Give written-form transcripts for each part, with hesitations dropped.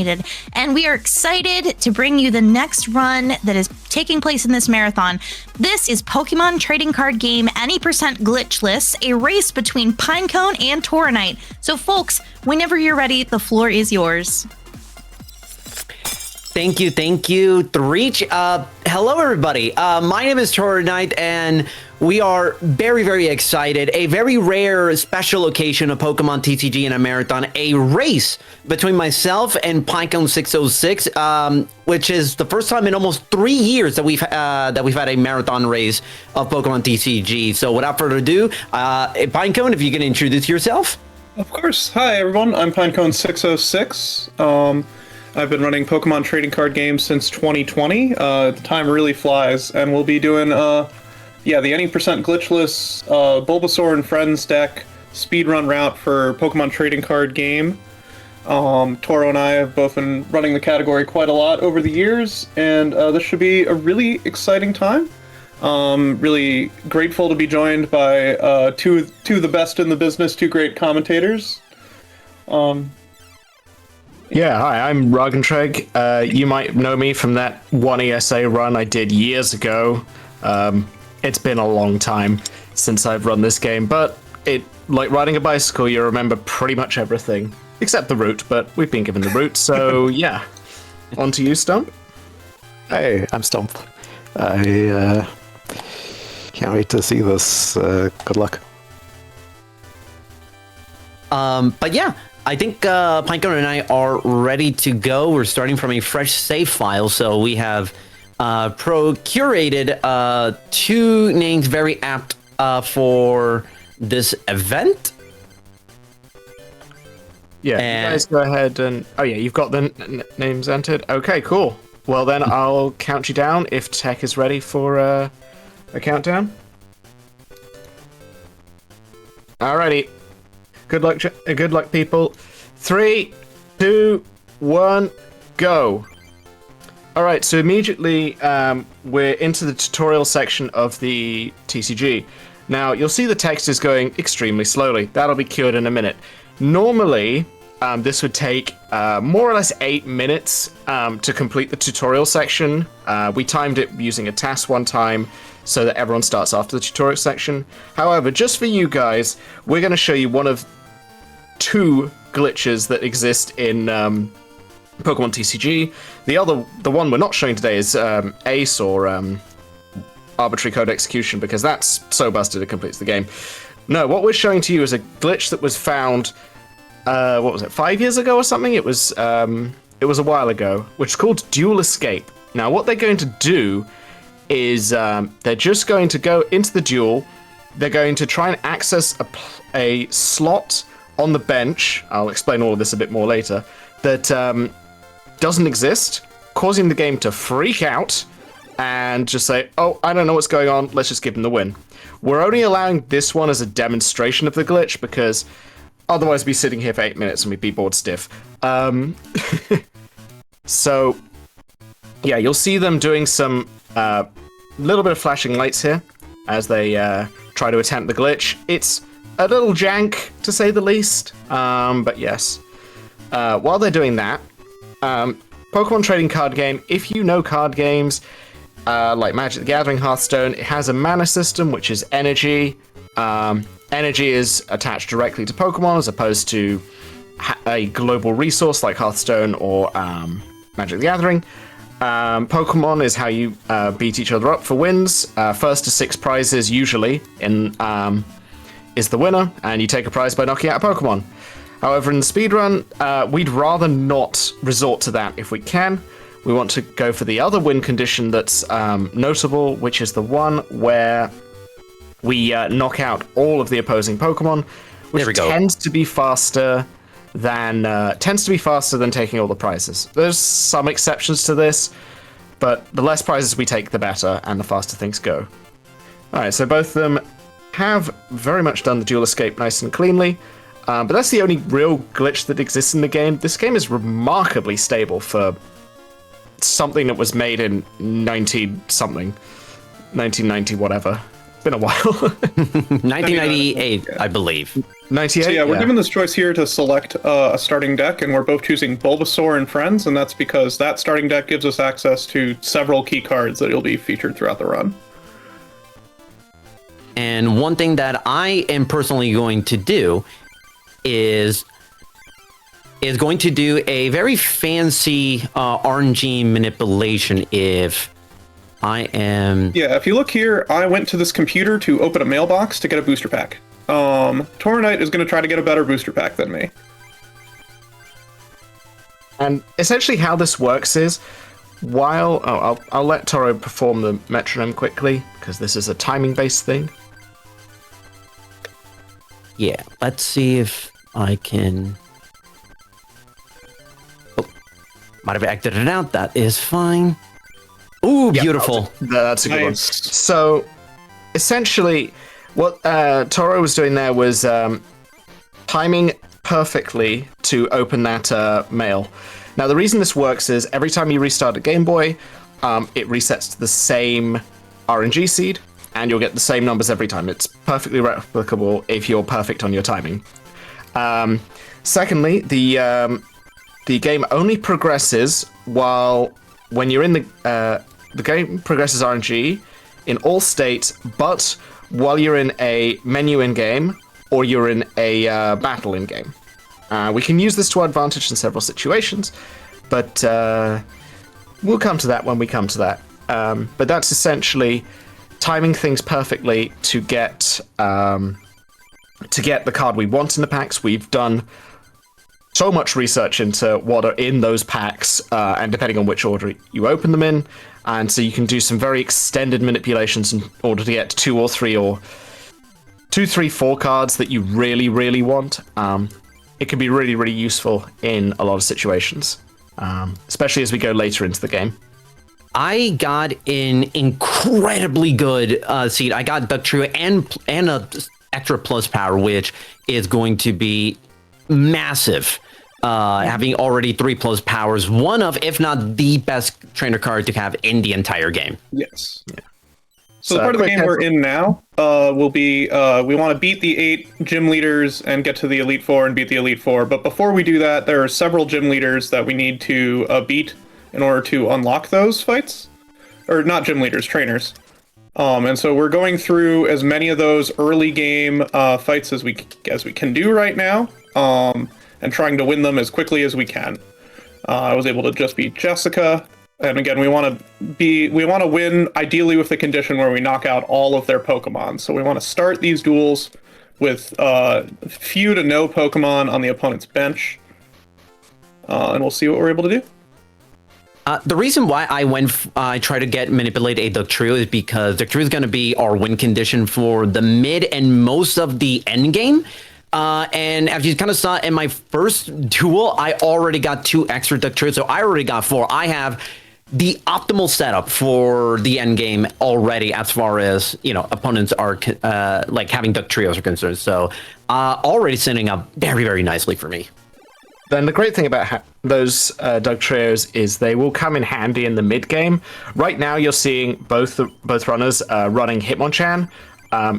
and we are excited to bring you the next run that is taking place in this marathon. This is Pokemon trading card game Any Percent Glitchless, a race between Pinecone and Tauronite. So folks, whenever you're ready, the floor is yours. Thank you, Threech. Hello, everybody. My name is Tauronite, and we are very, very excited. A very rare special occasion of Pokemon TCG in a marathon, a race between myself and Pinecone 606, which is the first time in almost 3 years that we've had a marathon race of Pokemon TCG. So without further ado, Pinecone, if you can introduce yourself. Of course. Hi, everyone. I'm Pinecone 606. I've been running Pokemon trading card games since 2020. Time really flies, and we'll be doing, the Any Percent Glitchless Bulbasaur and Friends deck speedrun route for Pokemon trading card game. Toro and I have both been running the category quite a lot over the years, and this should be a really exciting time. Really grateful to be joined by two of the best in the business, two great commentators. Yeah, hi, I'm Ragentreg. You might know me from that one ESA run I did years ago. It's been a long time since I've run this game, but like riding a bicycle, you remember pretty much everything, except the route, but we've been given the route, so yeah. On to you, Stump. Hey, I'm Stump. I can't wait to see this. Good luck. But yeah, I think Pinecone and I are ready to go. We're starting from a fresh save file, so we have curated 2 names very apt for this event. Yeah, you guys go ahead and... Oh yeah, you've got the names entered? Okay, cool. Well then, I'll count you down if tech is ready for a countdown. Alrighty. Good luck, people. 3, 2, 1, go. All right, so immediately we're into the tutorial section of the TCG. Now, you'll see the text is going extremely slowly. That'll be cured in a minute. Normally, this would take more or less 8 minutes to complete the tutorial section. We timed it using a task one time, so that everyone starts after the tutorial section. However, just for you guys, we're going to show you one of 2 glitches that exist in Pokemon TCG. The one we're not showing today is Ace or Arbitrary Code Execution, because that's so busted it completes the game. No, what we're showing to you is a glitch that was found, 5 years ago or something? It was a while ago, which is called Dual Escape. Now, what they're going to do is they're just going to go into the duel. They're going to try and access a slot on the bench, I'll explain all of this a bit more later, that doesn't exist, causing the game to freak out and just say, oh, I don't know what's going on, let's just give them the win. We're only allowing this one as a demonstration of the glitch because otherwise we'd be sitting here for 8 minutes and we'd be bored stiff. So, yeah, you'll see them doing some little bit of flashing lights here as they try to attempt the glitch. It's a little jank, to say the least, but yes. While they're doing that, Pokemon trading card game, if you know card games, like Magic the Gathering, Hearthstone, it has a mana system, which is energy. Energy is attached directly to Pokemon, as opposed to a global resource like Hearthstone or Magic the Gathering. Pokemon is how you beat each other up for wins. First to 6 prizes, usually, is the winner, and you take a prize by knocking out a Pokemon. However, in the speedrun, we'd rather not resort to that if we can. We want to go for the other win condition that's notable, which is the one where we knock out all of the opposing Pokemon, which tends to be faster than taking all the prizes. There's some exceptions to this, but the less prizes we take, the better, and the faster things go. All right, so both of them have very much done the dual escape nice and cleanly, but that's the only real glitch that exists in the game. This game is remarkably stable for something that was made in 1990 whatever. been a while. 1998, I believe. 98. So yeah, we're given this choice here to select a starting deck, and we're both choosing Bulbasaur and Friends, and that's because that starting deck gives us access to several key cards that will be featured throughout the run. And one thing that I am personally going to do is going to do a very fancy RNG manipulation if I am... Yeah, if you look here, I went to this computer to open a mailbox to get a booster pack. Tornite is going to try to get a better booster pack than me. And essentially how this works is, while... I'll let Toro perform the metronome quickly, because this is a timing-based thing. Yeah, let's see if I can... Oh, might have acted it out. That is fine. Ooh, beautiful. That's a good one. Nice. So, essentially, what Toro was doing there was timing perfectly to open that mail. Now, the reason this works is every time you restart a Game Boy, it resets to the same RNG seed, and you'll get the same numbers every time. It's perfectly replicable if you're perfect on your timing. Secondly, the game only progresses when you're in the game progresses RNG in all states, but while you're in a menu in game or you're in a battle in game. We can use this to our advantage in several situations, but we'll come to that when we come to that. But that's essentially timing things perfectly to get the card we want in the packs. We've done so much research into what are in those packs, and depending on which order you open them in, and so you can do some very extended manipulations in order to get 2 or 3 or 2, 3, 4 cards that you really, really want. It can be really, really useful in a lot of situations, especially as we go later into the game. I got an incredibly good seed. I got Duck Trio and a extra plus power, which is going to be massive. Having already 3 plus powers, one of, if not the best trainer card to have in the entire game. Yes. Yeah. So the part of the game we're in now will be we want to beat the 8 gym leaders and get to the Elite Four and beat the Elite Four. But before we do that, there are several gym leaders that we need to beat in order to unlock those fights. Or not gym leaders, trainers. And so we're going through as many of those early game fights as we can do right now, and trying to win them as quickly as we can. I was able to just beat Jessica, and again, we want to win ideally with the condition where we knock out all of their Pokemon. So we want to start these duels with few to no Pokemon on the opponent's bench, and we'll see what we're able to do. The reason why I try to get manipulate a Duck Trio is because Duck Trio is going to be our win condition for the mid and most of the end game. And as you kind of saw in my first duel, I already got 2 extra Duck Trios, so I already got 4. I have the optimal setup for the end game already, as far as opponents are like having Duck Trios are concerned. So already setting up very, very nicely for me. Then the great thing about those Duck Trios is they will come in handy in the mid game. Right now, you're seeing both runners running Hitmonchan.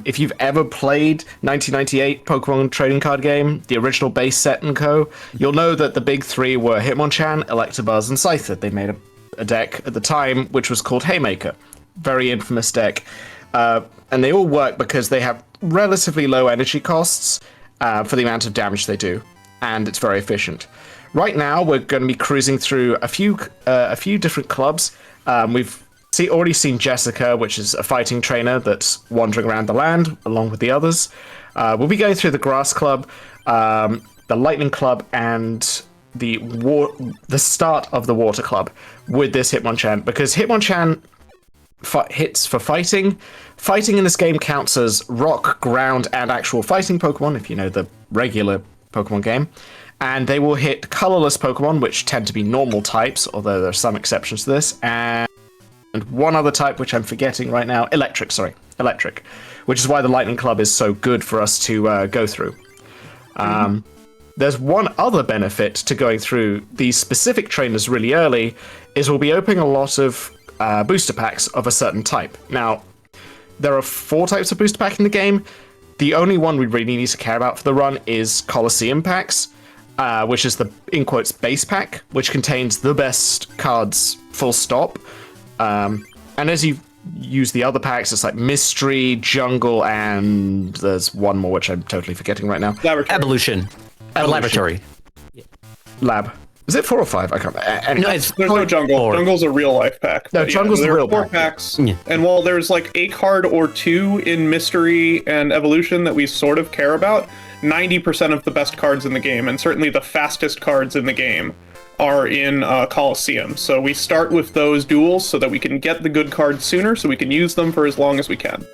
If you've ever played 1998 Pokemon trading card game, the original base set and co, you'll know that the big 3 were Hitmonchan, Electabuzz, and Scyther. They made a deck at the time which was called Haymaker. Very infamous deck. And they all work because they have relatively low energy costs for the amount of damage they do, and it's very efficient. Right now, we're going to be cruising through a few different clubs. We've already seen Jessica, which is a fighting trainer that's wandering around the land along with the others. We'll be going through the Grass Club, the Lightning Club, and the start of the Water Club with this Hitmonchan, because Hitmonchan hits for fighting. Fighting in this game counts as rock, ground, and actual fighting Pokemon, if you know the regular Pokemon game. And they will hit colorless Pokemon, which tend to be normal types, although there are some exceptions to this, and one other type, which I'm forgetting right now, electric, which is why the Lightning Club is so good for us to go through. There's one other benefit to going through these specific trainers really early, is we'll be opening a lot of booster packs of a certain type. Now, there are 4 types of booster pack in the game. The only one we really need to care about for the run is Coliseum packs, which is the, in quotes, base pack, which contains the best cards, full stop. And as you use the other packs, it's like Mystery, Jungle, and there's one more which I'm totally forgetting right now. Evolution. Laboratory. Lab. Is it 4 or 5? I can't. Anyway. No, it's There's no Jungle. 4. Jungle's a real life pack. No, but Jungle's there the are real 4 pack. packs. Yeah. And while there's like a card or 2 in Mystery and Evolution that we sort of care about, 90% of the best cards in the game, and certainly the fastest cards in the game, are in Coliseum. So we start with those duels so that we can get the good cards sooner, so we can use them for as long as we can.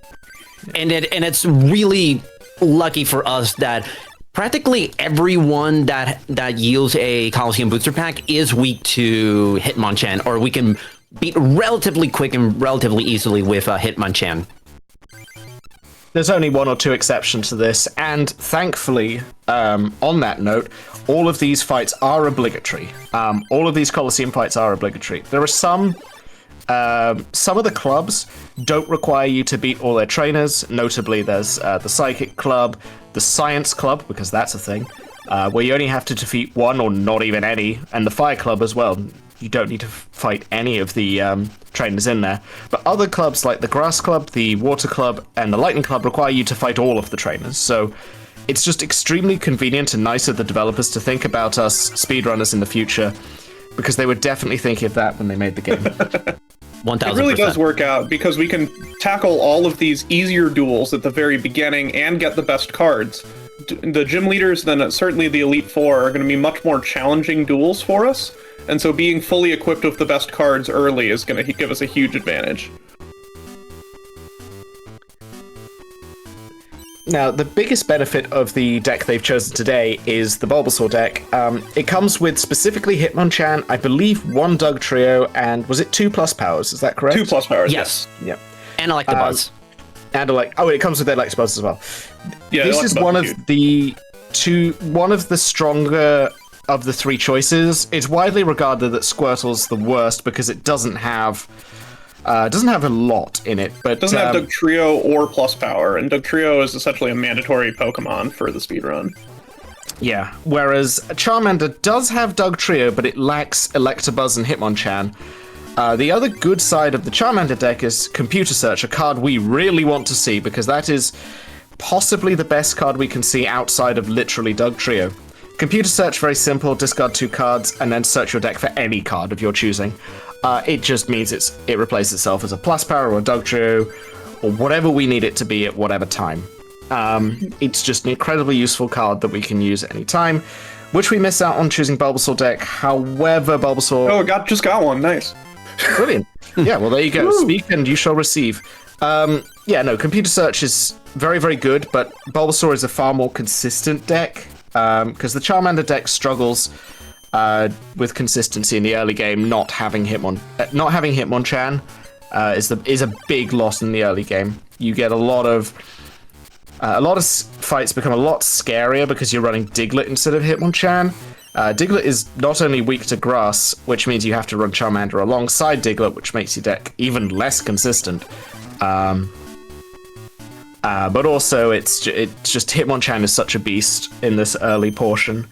And it's really lucky for us that practically everyone that yields a Coliseum booster pack is weak to Hitmonchan, or we can beat relatively quick and relatively easily with Hitmonchan. There's only 1 or 2 exceptions to this, and thankfully, on that note, all of these fights are obligatory. All of these Coliseum fights are obligatory. There are some of the clubs don't require you to beat all their trainers. Notably, there's the Psychic Club, the Science Club, because that's a thing, where you only have to defeat 1 or not even any, and the Fire Club as well. You don't need to fight any of the trainers in there. But other clubs like the Grass Club, the Water Club, and the Lightning Club require you to fight all of the trainers. So it's just extremely convenient and nice of the developers to think about us speedrunners in the future, because they were definitely thinking of that when they made the game. 1000%. It really does work out, because we can tackle all of these easier duels at the very beginning and get the best cards. The gym leaders, then certainly the Elite Four, are going to be much more challenging duels for us. And so being fully equipped with the best cards early is going to give us a huge advantage. Now, the biggest benefit of the deck they've chosen today is the Bulbasaur deck. It comes with specifically Hitmonchan, I believe 1 Dugtrio, and was it 2+ powers? Is that correct? 2+ powers. Yes. Yep. And Electabuzz. And it comes with Electabuzz as well. Yeah, This is Electabuzz one is of one of the stronger of the 3 choices. It's widely regarded that Squirtle's the worst because it doesn't have a lot in it. But It doesn't have Dugtrio or plus power, and Dugtrio is essentially a mandatory Pokemon for the speedrun. Yeah, whereas Charmander does have Dugtrio, but it lacks Electabuzz and Hitmonchan. The other good side of the Charmander deck is Computer Search, a card we really want to see, because that is possibly the best card we can see outside of literally Dugtrio. Computer Search, very simple, discard 2 cards, and then search your deck for any card of your choosing. It just means it replaces itself as a plus power or a Dugtrio, or whatever we need it to be at whatever time. It's just an incredibly useful card that we can use at any time, which we miss out on choosing Bulbasaur deck. However, Bulbasaur... Oh, just got one. Nice. Brilliant. Yeah, well, there you go. Speak and you shall receive. Computer Search is very, very good, but Bulbasaur is a far more consistent deck, because the Charmander deck struggles with consistency in the early game. Not having Hitmonchan is a big loss in the early game. You get a lot of fights become a lot scarier because you're running Diglett instead of Hitmonchan. Diglett is not only weak to grass, which means you have to run Charmander alongside Diglett, which makes your deck even less consistent. But also, it's just Hitmonchan is such a beast in this early portion.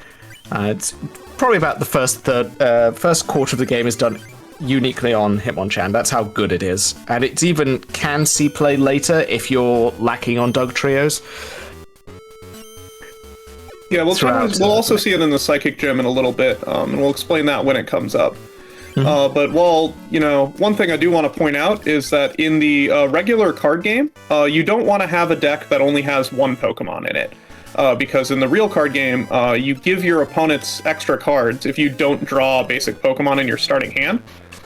It's probably about the first quarter of the game is done uniquely on Hitmonchan. That's how good it is. And it's even can see play later if you're lacking on Dugtrios. Yeah, we'll also see it in the Psychic Gym in a little bit, and we'll explain that when it comes up. But one thing I do want to point out is that in the regular card game, you don't want to have a deck that only has 1 Pokemon in it. Because in the real card game, you give your opponents extra cards if you don't draw a basic Pokemon in your starting hand.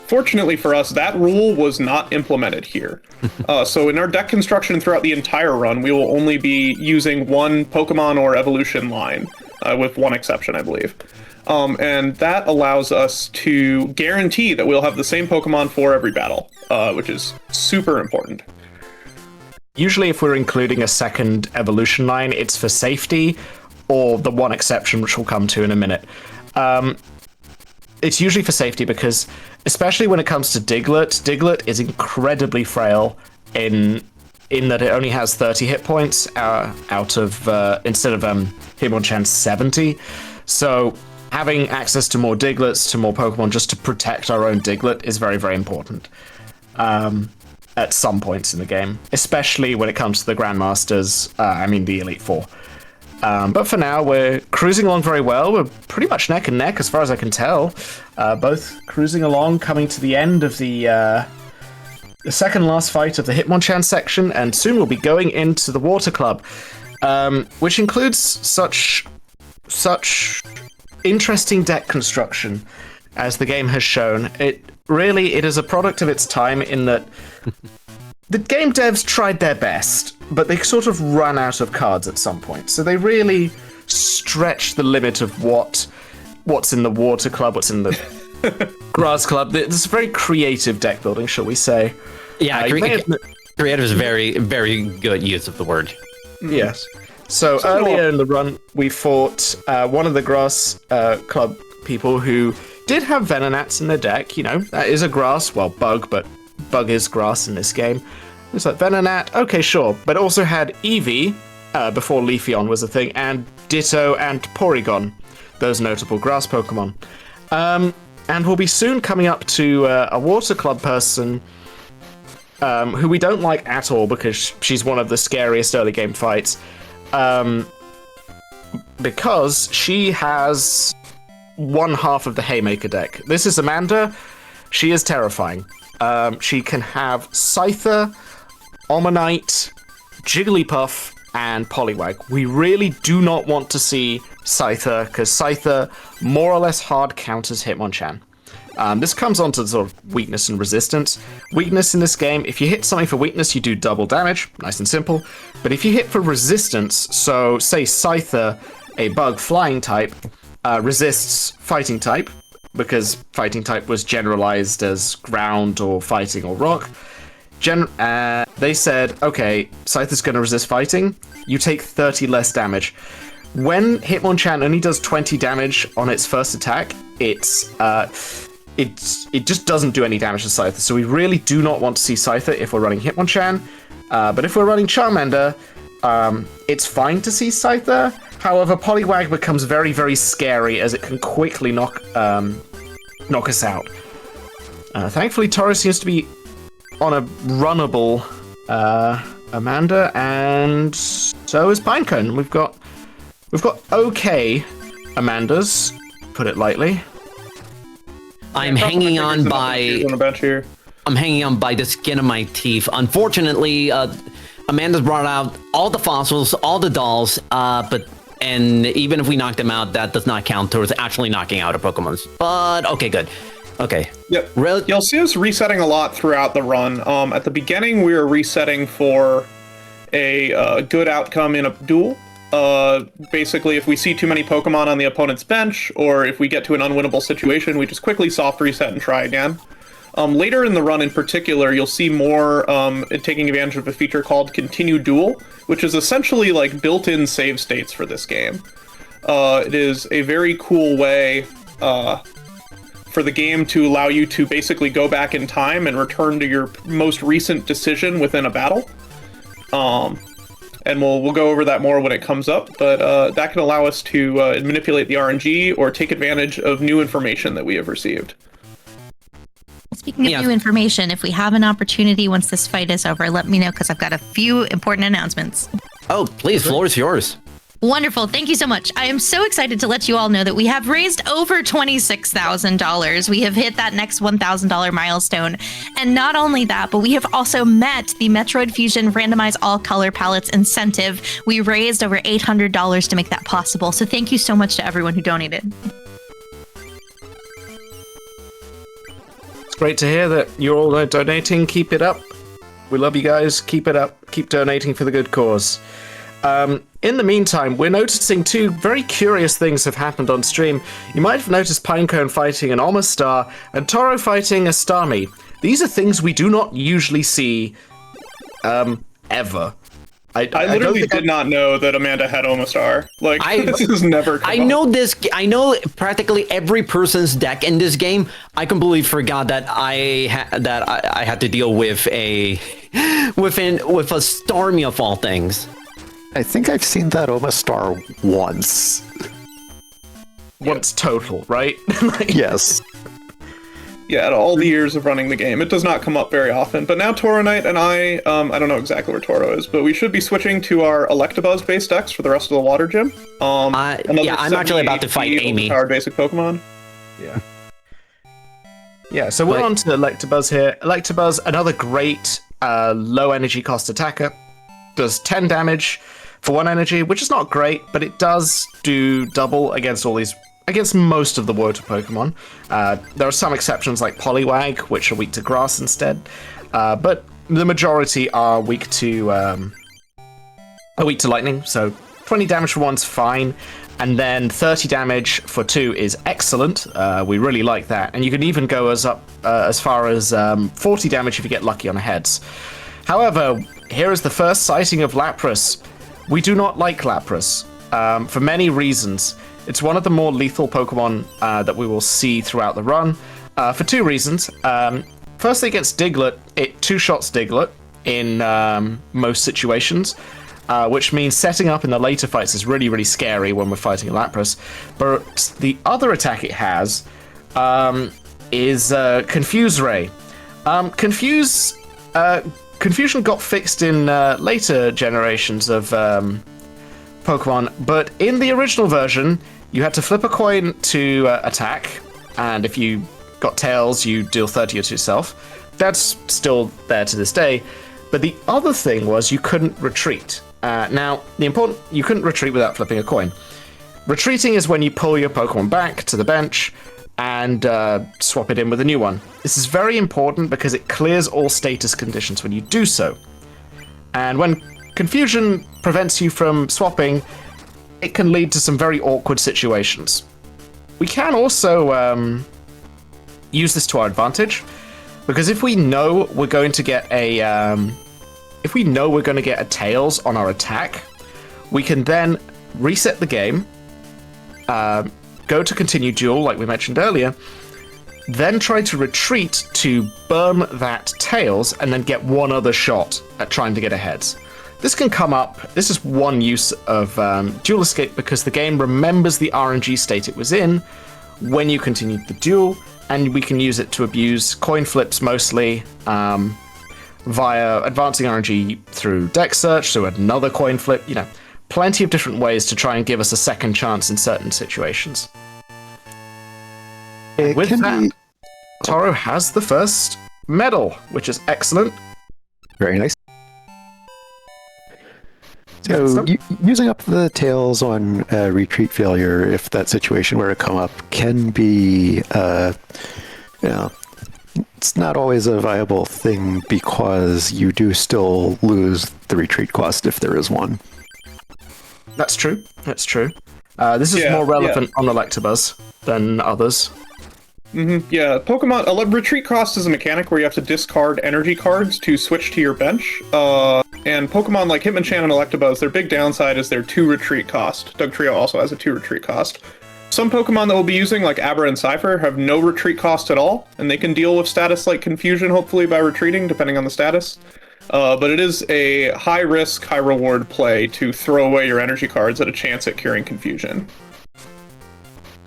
Fortunately for us, that rule was not implemented here. So in our deck construction throughout the entire run, we will only be using 1 Pokemon or evolution line, with 1 exception, I believe. And that allows us to guarantee that we'll have the same Pokemon for every battle, which is super important. Usually if we're including a second evolution line, it's for safety, or the 1 exception, which we'll come to in a minute. It's usually for safety because, especially when it comes to Diglett is incredibly frail in in that it only has 30 hit points out of instead of Hitmonchan's 70. So having access to more Digletts, to more Pokemon, just to protect our own Diglett is very, very important at some points in the game, especially when it comes to the Grandmasters, the Elite Four. But for now, we're cruising along very well. We're pretty much neck and neck as far as I can tell. Both cruising along, coming to the end of the second last fight of the Hitmonchan section, and soon we'll be going into the Water Club, which includes such interesting deck construction as the game has shown. It is a product of its time in that the game devs tried their best, but they sort of run out of cards at some point. So they really stretch the limit of what's in the Water Club, what's in the Grass Club. It's a very creative deck building, shall we say. Yeah, creative is very, very good use of the word. Yes. So earlier in the run, we fought one of the Grass Club people who did have Venonats in their deck. You know, that is a grass, well, bug, but bug is grass in this game. It's like Venonat, okay, sure. But it also had Eevee, before Leafeon was a thing, and Ditto and Porygon, those notable grass Pokemon. And we'll be soon coming up to a Water Club person who we don't like at all because she's one of the scariest early game fights. Because she has one half of the Haymaker deck. This is Amanda. She is terrifying. She can have Scyther, Omanyte, Jigglypuff, and Poliwag. We really do not want to see Scyther, because Scyther more or less hard counters Hitmonchan. This comes onto the sort of weakness and resistance. Weakness in this game, if you hit something for weakness, you do double damage, nice and simple. But if you hit for resistance, so say Scyther, a bug flying type, resists fighting type, because fighting type was generalized as ground or fighting or rock. They said, okay, Scyther's going to resist fighting, you take 30 less damage. When Hitmonchan only does 20 damage on its first attack, it just doesn't do any damage to Scyther. So we really do not want to see Scyther if we're running Hitmonchan. But if we're running Charmander, it's fine to see Scyther. However, Poliwag becomes very, very scary as it can quickly knock us out. Thankfully, Toro seems to be on a runnable Amanda, and so is Pinecone. We've got okay Amandas, put it lightly. I'm hanging on by the skin of my teeth. Unfortunately, Amanda's brought out all the fossils, all the dolls, and even if we knock them out, that does not count towards actually knocking out a Pokemon. But okay, good. Okay. Yep. You'll see us resetting a lot throughout the run. At the beginning, we were resetting for a good outcome in a duel. Basically, if we see too many Pokemon on the opponent's bench, or if we get to an unwinnable situation, we just quickly soft reset and try again. Later in the run in particular, you'll see more taking advantage of a feature called Continue Duel, which is essentially like built-in save states for this game. It is a very cool way for the game to allow you to basically go back in time and return to your most recent decision within a battle. And we'll go over that more when it comes up, but that can allow us to manipulate the RNG or take advantage of new information that we have received. Speaking of new information, if we have an opportunity once this fight is over, let me know, because I've got a few important announcements. Oh, please, floor is yours. Wonderful. Thank you so much. I am so excited to let you all know that we have raised over $26,000. We have hit that next $1,000 milestone. And not only that, but we have also met the Metroid Fusion Randomize All Color Palettes incentive. We raised over $800 to make that possible. So thank you so much to everyone who donated. It's great to hear that you're all donating. Keep it up. We love you guys. Keep it up. Keep donating for the good cause. In the meantime, we're noticing two very curious things have happened on stream. You might have noticed Pinecone fighting an Omastar and Toro fighting a Starmie. These are things we do not usually see, ever. I literally did not know that Amanda had Omastar. Like, this has never come I know practically every person's deck in this game. I completely forgot that I had to deal with a Stormy of all things. I think I've seen that Omastar once. Once total, right? Yes. Yeah, out of all the years of running the game, it does not come up very often. But now Toro Knight and I don't know exactly where Toro is, but we should be switching to our Electabuzz-based decks for the rest of the water gym. I'm actually about to fight Amy. Powered basic Pokemon. Yeah. Yeah, so we're on to Electabuzz here. Electabuzz, another great low energy cost attacker. Does 10 damage for 1 energy, which is not great, but it does do double against most of the water Pokemon. There are some exceptions like Poliwag, which are weak to grass instead, but the majority are weak to lightning. So 20 damage for 1's fine, and then 30 damage for 2 is excellent. We really like that, and you can even go as far as 40 damage if you get lucky on heads. However, here is the first sighting of Lapras. We do not like Lapras for many reasons. It's one of the more lethal Pokemon that we will see throughout the run for 2 reasons. Firstly, against Diglett, it 2-shots Diglett in most situations, which means setting up in the later fights is really, really scary when we're fighting a Lapras. But the other attack it has is Confuse Ray. Confusion got fixed in later generations of Pokemon, but in the original version, you had to flip a coin to attack, and if you got tails, you deal 30 to yourself. That's still there to this day, but the other thing was you couldn't retreat. Now, you couldn't retreat without flipping a coin. Retreating is when you pull your Pokemon back to the bench and swap it in with a new one. This is very important because it clears all status conditions when you do so. And when confusion prevents you from swapping, it can lead to some very awkward situations. We can also use this to our advantage, because if we know we're going to get a tails on our attack, we can then reset the game, go to continue duel like we mentioned earlier, then try to retreat to burn that tails and then get one other shot at trying to get ahead. This can come up. This is one use of Duel Escape because the game remembers the RNG state it was in when you continued the duel, and we can use it to abuse coin flips mostly via advancing RNG through deck search, so another coin flip, plenty of different ways to try and give us a second chance in certain situations. With that, Toro has the first medal, which is excellent. Very nice. So, using up the tails on retreat failure, if that situation were to come up, can be, it's not always a viable thing because you do still lose the retreat cost if there is one. That's true. This is more relevant on Electabuzz than others. Yeah, Pokemon retreat cost is a mechanic where you have to discard energy cards to switch to your bench. And Pokemon like Hitmonchan and Electabuzz, their big downside is their 2 retreat cost. Dugtrio also has a 2 retreat cost. Some Pokemon that we'll be using, like Abra and Cypher, have no retreat cost at all, and they can deal with status like Confusion, hopefully, by retreating, depending on the status. But it is a high-risk, high-reward play to throw away your energy cards at a chance at curing Confusion.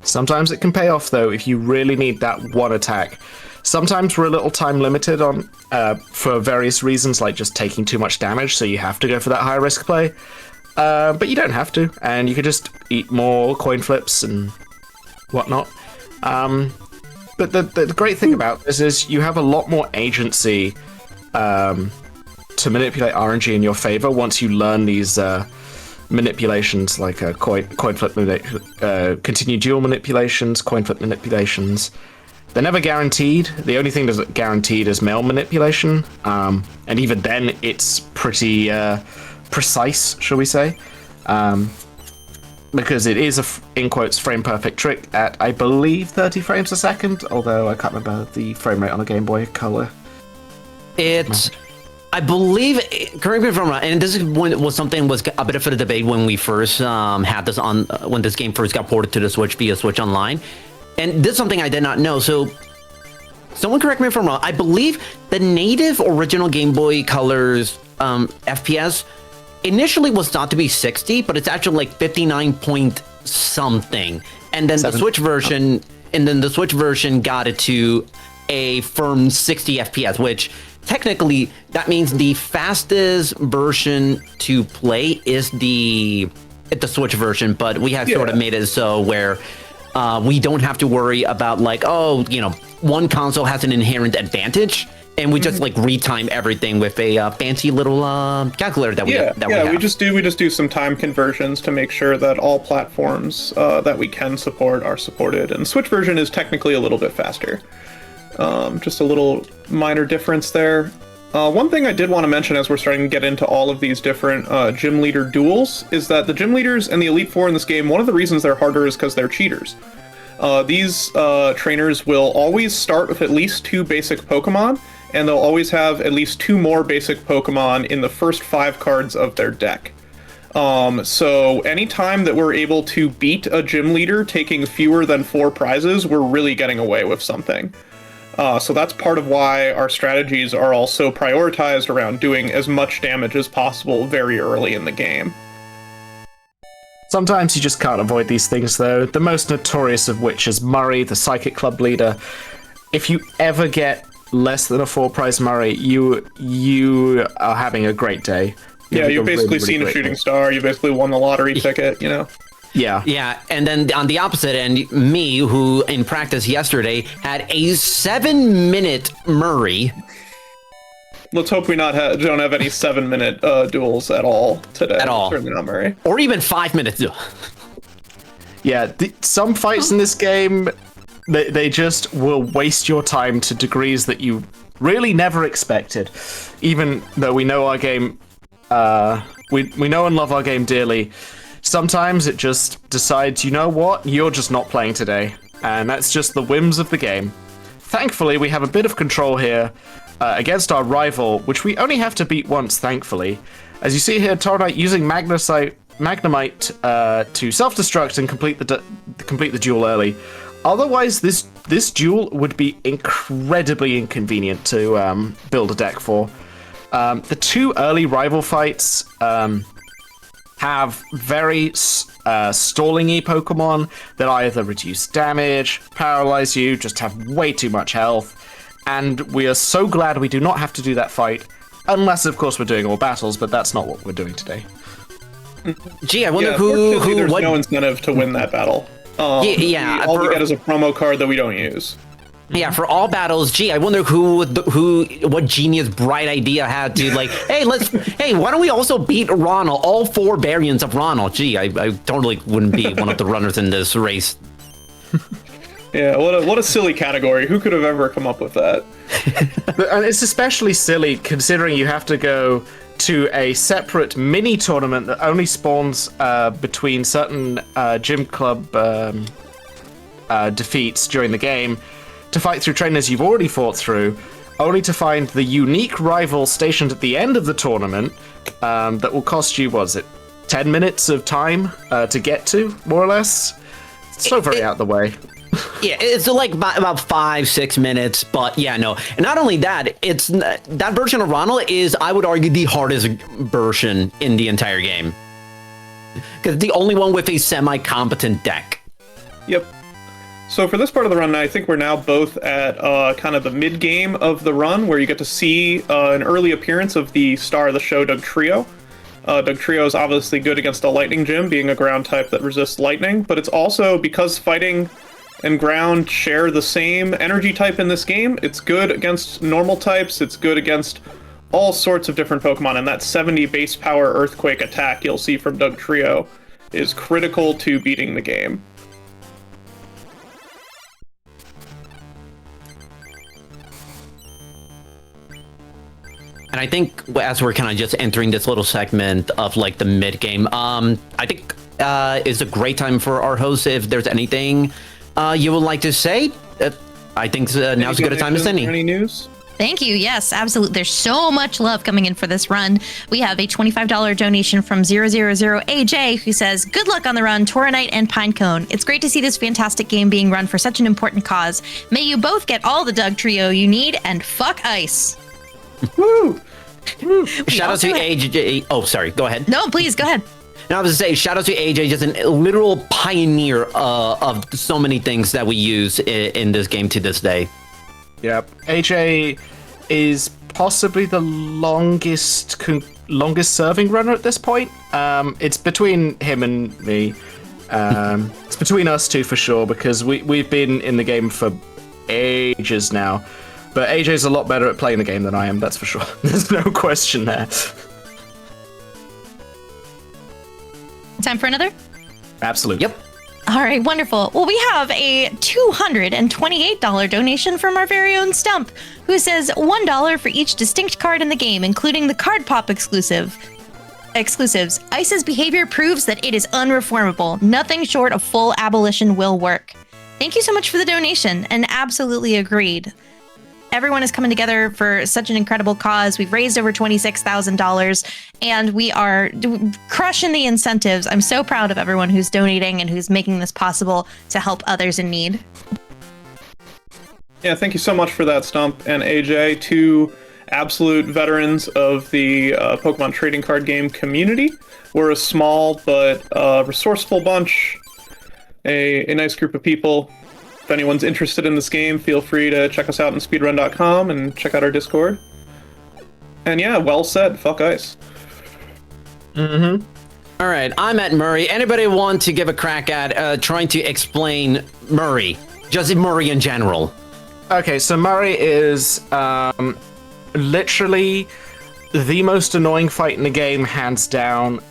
Sometimes it can pay off, though, if you really need that one attack. Sometimes we're a little time limited on for various reasons, like just taking too much damage, so you have to go for that high-risk play. But you don't have to, and you could just eat more coin flips and whatnot. But the great thing about this is you have a lot more agency to manipulate RNG in your favor once you learn these manipulations, like coin flip, continued duel manipulations, coin flip manipulations. They're never guaranteed. The only thing that's guaranteed is mail manipulation, and even then, it's pretty precise, shall we say? Because it is in quotes frame perfect trick at, I believe, 30 frames a second. Although I can't remember the frame rate on a Game Boy Color. It's I believe, correct me if I'm wrong, and this is when was something was a bit of a debate when we first had this on when this game first got ported to the Switch via Switch Online, and this is something I did not know. So, someone correct me if I'm wrong. I believe the native original Game Boy Color's FPS initially was thought to be 60, but it's actually like 59 point something, and then the Switch version, got it to a firm 60 FPS, which technically that means the fastest version to play is the Switch version, but we have sort of made it so where we don't have to worry about like, oh, you know, one console has an inherent advantage, and we just like retime everything with a fancy little calculator that we have. we just do some time conversions to make sure that all platforms that we can support are supported, and the Switch version is technically a little bit faster. Just a little minor difference there. One thing I did want to mention as we're starting to get into all of these different gym leader duels is that the gym leaders and the Elite Four in this game, one of the reasons they're harder is because they're cheaters. These trainers will always start with at least 2 basic Pokemon, and they'll always have at least 2 more basic Pokemon in the first 5 cards of their deck. So anytime that we're able to beat a gym leader taking fewer than 4 prizes, we're really getting away with something. So that's part of why our strategies are also prioritized around doing as much damage as possible very early in the game. Sometimes you just can't avoid these things, though. The most notorious of which is Murray, the Psychic Club leader. If you ever get less than a 4-prize Murray, you are having a great day. You've basically seen a shooting star. You basically won the lottery ticket, you know? Yeah, and then on the opposite end, me, who in practice yesterday had a 7-minute Murray. Let's hope we don't have any 7-minute duels at all today. At all. Certainly not Murray. Or even 5 minutes. Yeah, some fights in this game, they just will waste your time to degrees that you really never expected. Even though we know our game, we know and love our game dearly, sometimes it just decides, you know what, you're just not playing today. And that's just the whims of the game. Thankfully, we have a bit of control here against our rival, which we only have to beat once, thankfully. As you see here, Tornite using Magnemite to self-destruct and complete the duel early. Otherwise, this duel would be incredibly inconvenient to build a deck for. The 2 early rival fights have very stalling-y Pokemon that either reduce damage, paralyze you, just have way too much health, and we are so glad we do not have to do that fight, unless, of course, we're doing all battles, but that's not what we're doing today. Gee, I wonder there's what no incentive to win that battle. All we get is a promo card that we don't use. Yeah, for all battles, gee, I wonder what genius bright idea had to like, hey, why don't we also beat Ronald, all 4 variants of Ronald? Gee, I totally wouldn't be one of the runners in this race. Yeah, what a silly category. Who could have ever come up with that? And it's especially silly considering you have to go to a separate mini tournament that only spawns between certain gym club defeats during the game to fight through trainers you've already fought through, only to find the unique rival stationed at the end of the tournament that will cost you, 10 minutes of time to get to, more or less? It's so very out of the way. Yeah, it's like about 5-6 minutes, but yeah, no. And not only that, it's that version of Ronald is, I would argue, the hardest version in the entire game. Because it's the only one with a semi-competent deck. Yep. So for this part of the run, I think we're now both at kind of the mid-game of the run, where you get to see an early appearance of the star of the show, Dugtrio. Dugtrio is obviously good against a lightning gym, being a ground type that resists lightning, but it's also, because fighting and ground share the same energy type in this game, it's good against normal types, it's good against all sorts of different Pokemon, and that 70 base power Earthquake attack you'll see from Dugtrio is critical to beating the game. And I think as we're kind of just entering this little segment of like the mid game, I think it's a great time for our host. If there's anything you would like to say, I think now's as good a time as any. Any news? Thank you. Yes, absolutely. There's so much love coming in for this run. We have a $25 donation from 000AJ who says, good luck on the run, Tauronite and Pinecone. It's great to see this fantastic game being run for such an important cause. May you both get all the Doug Trio you need and fuck ice. Woo! Shout out to AJ. Oh, sorry. Go ahead. No, please go ahead. And I was to say, shout out to AJ, just a literal pioneer of so many things that we use in this game to this day. Yep. AJ is possibly the longest serving runner at this point. It's between him and me. It's between us two for sure, because we've been in the game for ages now. But AJ's a lot better at playing the game than I am, that's for sure. There's no question there. Time for another? Absolutely. Yep. All right, wonderful. Well, we have a $228 donation from our very own Stump, who says $1 for each distinct card in the game, including the Card Pop exclusives. ICE's behavior proves that it is unreformable. Nothing short of full abolition will work. Thank you so much for the donation, and absolutely agreed. Everyone is coming together for such an incredible cause. We've raised over $26,000, and we are crushing the incentives. I'm so proud of everyone who's donating and who's making this possible to help others in need. Yeah, thank you so much for that, Stump and AJ, two absolute veterans of the Pokemon trading card game community. We're a small but resourceful bunch, a nice group of people. If anyone's interested in this game, feel free to check us out on speedrun.com and check out our Discord. And yeah, well said. Fuck ice. Mm-hmm. All right, I'm at Murray. Anybody want to give a crack at trying to explain Murray? Just Murray in general. Okay, so Murray is literally the most annoying fight in the game, hands down,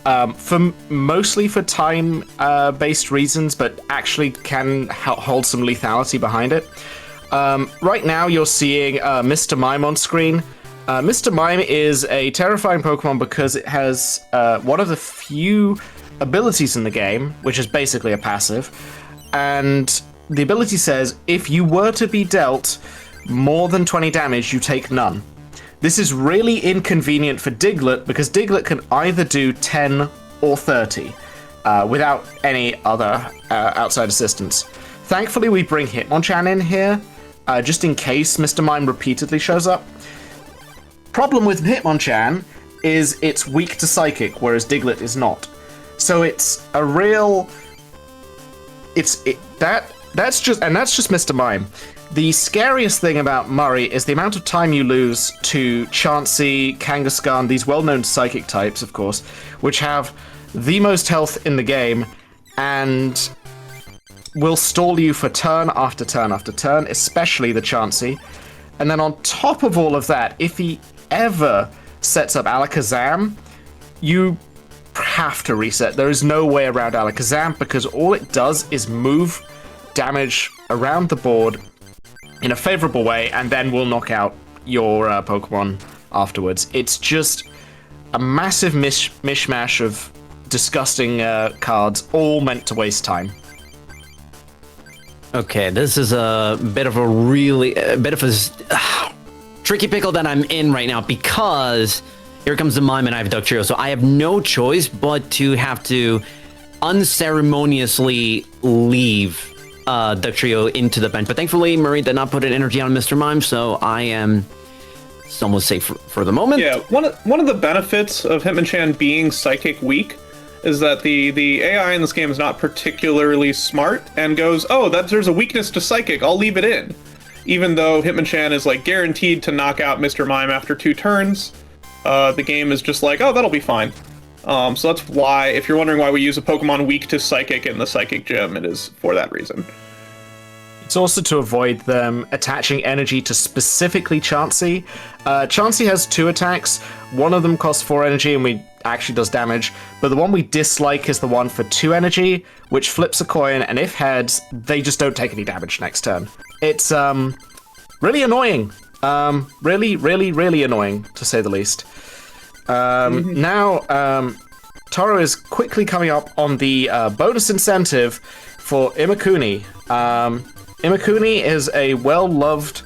mostly for time-based reasons, but actually can hold some lethality behind it. Right now, you're seeing Mr. Mime on screen. Mr. Mime is a terrifying Pokemon because it has one of the few abilities in the game, which is basically a passive, and the ability says, if you were to be dealt more than 20 damage, you take none. This is really inconvenient for Diglett, because Diglett can either do 10 or 30 without any other outside assistance. Thankfully, we bring Hitmonchan in here, just in case Mr. Mime repeatedly shows up. Problem with Hitmonchan is it's weak to Psychic, whereas Diglett is not. So it's a real... That's just Mr. Mime. The scariest thing about Murray is the amount of time you lose to Chansey, Kangaskhan, these well-known psychic types, of course, which have the most health in the game and will stall you for turn after turn after turn, especially the Chansey. And then on top of all of that, if he ever sets up Alakazam, you have to reset. There is no way around Alakazam, because all it does is move damage around the board in a favorable way, and then will knock out your Pokemon afterwards. It's just a massive mishmash of disgusting cards, all meant to waste time. Okay, this is a bit of a tricky pickle that I'm in right now, because here comes the Mime and I have Duck Trio, so I have no choice but to have to unceremoniously leave Duck Trio into the bench. But thankfully, Murray did not put an energy on Mr. Mime, so I am somewhat safe for the moment. Yeah, one of the benefits of Hitmonchan being Psychic weak is that the AI in this game is not particularly smart and goes, oh, there's a weakness to Psychic, I'll leave it in. Even though Hitmonchan is like guaranteed to knock out Mr. Mime after 2 turns, the game is just like, oh, that'll be fine. So that's why, if you're wondering why we use a Pokemon weak to Psychic in the Psychic Gym, it is for that reason. It's also to avoid them attaching energy to specifically Chansey. Chansey has 2 attacks. One of them costs 4 energy and actually does damage, but the one we dislike is the one for 2 energy, which flips a coin, and if heads, they just don't take any damage next turn. It's really annoying. Really, really, really annoying, to say the least. Now, Toro is quickly coming up on the bonus incentive for Imakuni. Imakuni is a well-loved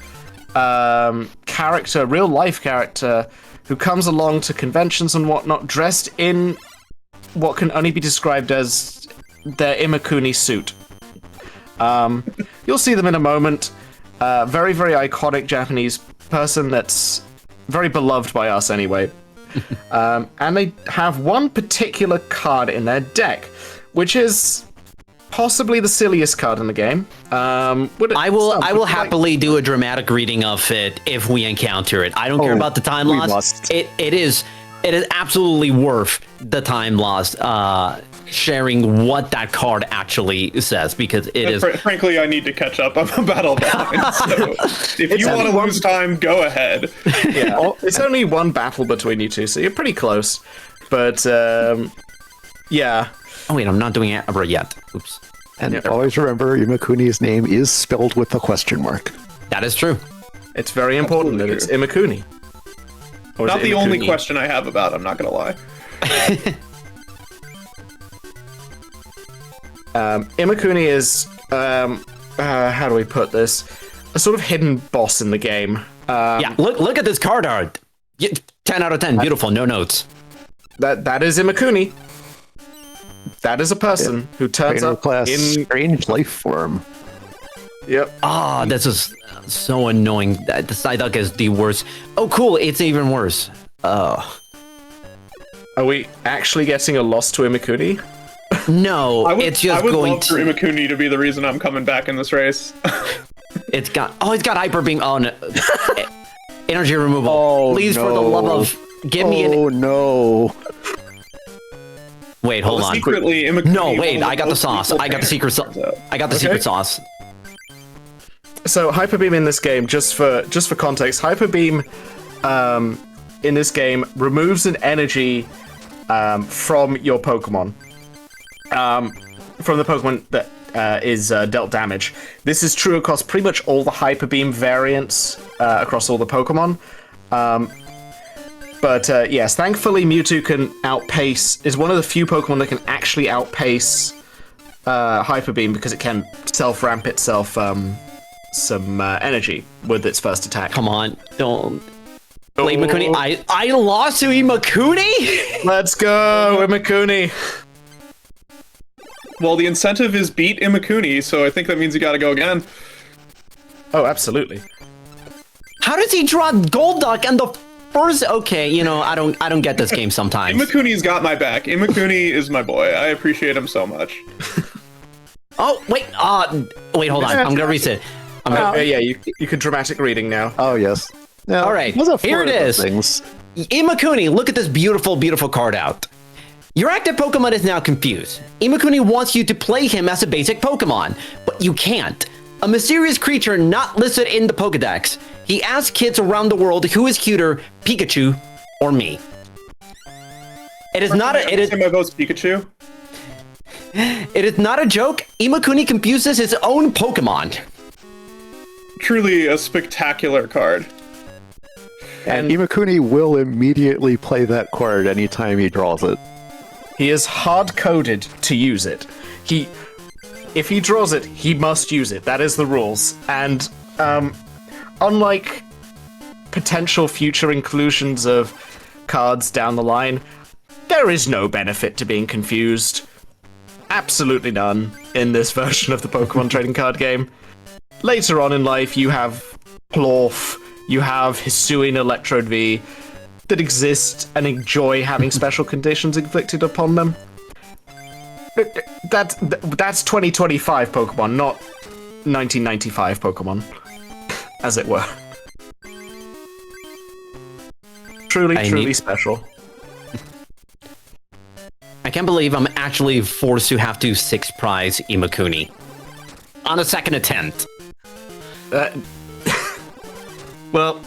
character, real life character, who comes along to conventions and whatnot dressed in what can only be described as their Imakuni suit. You'll see them in a moment. Very, very iconic Japanese person that's very beloved by us anyway. And they have one particular card in their deck, which is possibly the silliest card in the game. I will happily do a dramatic reading of it if we encounter it. I don't care about the time we loss. must. It is absolutely worth the time lost sharing what that card actually says, because it is. Frankly, I need to catch up. I'm about all behind. So if you want to lose time, go ahead. Yeah, it's only one battle between you two, so you're pretty close. But yeah. Oh wait, I'm not doing it ever yet. Oops. And always remember, Imakuni's name is spelled with a question mark. That is true. It's very important that it's Imakuni. Or is Not it the only Imakuni? question I have about. I'm not gonna lie. Imakuni is, how do we put this? A sort of hidden boss in the game. Yeah, look at this card art. 10 out of 10. Beautiful. No notes. That is Imakuni. That is a person who turns Trainer up class in. strange life form. Yep. Ah, this is so annoying. The Psyduck is the worst. Oh, cool. It's even worse. Oh. Are we actually getting a loss to Imakuni? No, I it's just would going love for Imakuni to be the reason I'm coming back in this race. It's got hyper beam. Oh no. Energy removal. Oh, Please, for the love of, give me an. Oh no. Wait, hold on. Secretly, Imakuni. No, wait. I got the sauce. I got the secret sauce. I got the secret sauce. So Hyper Beam in this game, just for context, Hyper Beam in this game removes an energy from your Pokemon. From the Pokemon that is dealt damage. This is true across pretty much all the Hyper Beam variants across all the Pokemon. But yes, thankfully Mewtwo is one of the few Pokemon that can actually outpace Hyper Beam, because it can self-ramp itself some energy with its first attack. Come on, don't. Wait, Imakuni. I lost to Imakuni? Let's go, Imakuni! Well, the incentive is beat Imakuni, so I think that means you gotta go again. Oh, absolutely. How does he draw Golduck and the first? Okay, I don't get this game sometimes. Imakuni's got my back. Imakuni is my boy. I appreciate him so much. Oh wait, hold on. I'm gonna reset. Yeah, you can dramatic reading now. Oh yes. Now, All right, those are here four it of the is. things. Imakuni, look at this beautiful, beautiful card out. Your active Pokemon is now confused. Imakuni wants you to play him as a basic Pokemon, but you can't. A mysterious creature not listed in the Pokedex. He asks kids around the world who is cuter, Pikachu or me. It is not a. It is. My vote's Pikachu. It is not a joke. Imakuni confuses his own Pokemon. Truly a spectacular card. And Imakuni will immediately play that card anytime he draws it. He is hard-coded to use it. If he draws it, he must use it. That is the rules. And unlike potential future inclusions of cards down the line, there is no benefit to being confused. Absolutely none in this version of the Pokemon trading card game. Later on in life, you have Plorf, you have Hisuian Electrode V, that exist and enjoy having special conditions inflicted upon them. That's 2025 Pokemon, not 1995 Pokemon, as it were. Truly special. I can't believe I'm actually forced to have to 6 prize Imakuni on a second attempt. Well,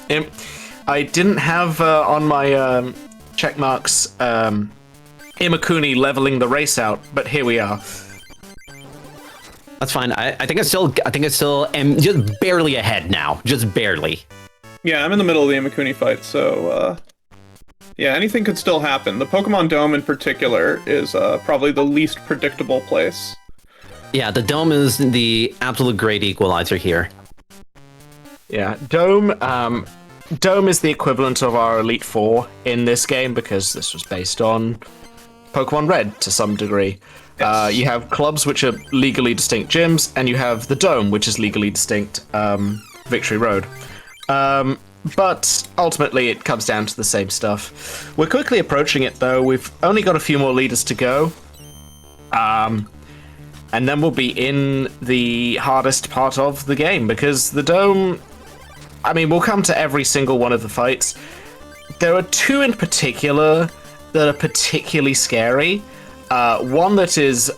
I didn't have on my check marks Imakuni leveling the race out, but here we are. That's fine. I think I still am just barely ahead now. Just barely. Yeah, I'm in the middle of the Imakuni fight, so yeah, anything could still happen. The Pokemon Dome in particular is probably the least predictable place. Yeah, the Dome is the absolute great equalizer here. Yeah, Dome Dome is the equivalent of our Elite Four in this game because this was based on Pokemon Red to some degree. Yes. You have clubs which are legally distinct gyms, and you have the Dome, which is legally distinct Victory Road. But ultimately, it comes down to the same stuff. We're quickly approaching it, though. We've only got a few more leaders to go. And then we'll be in the hardest part of the game, because the Dome... I mean, we'll come to every single one of the fights. There are two in particular that are particularly scary. One that is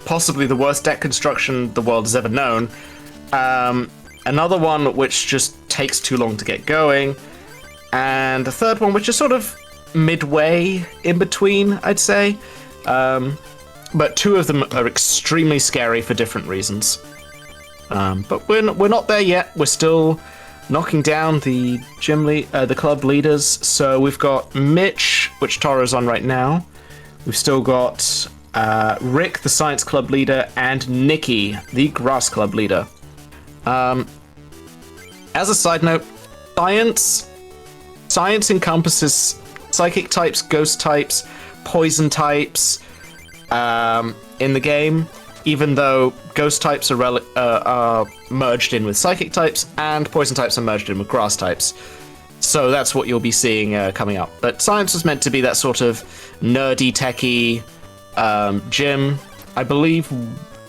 possibly the worst deck construction the world has ever known. Another one which just takes too long to get going. And a third one which is sort of midway in between, I'd say. But two of them are extremely scary for different reasons. But we're not there yet. We're still knocking down the the club leaders. So we've got Mitch, which Toro's on right now. We've still got Rick, the science club leader, and Nikki, the grass club leader. As a side note, science encompasses psychic types, ghost types, poison types in the game, even though ghost types are merged in with psychic types and poison types are merged in with grass types. So that's what you'll be seeing coming up. But science was meant to be that sort of nerdy, techie gym. I believe,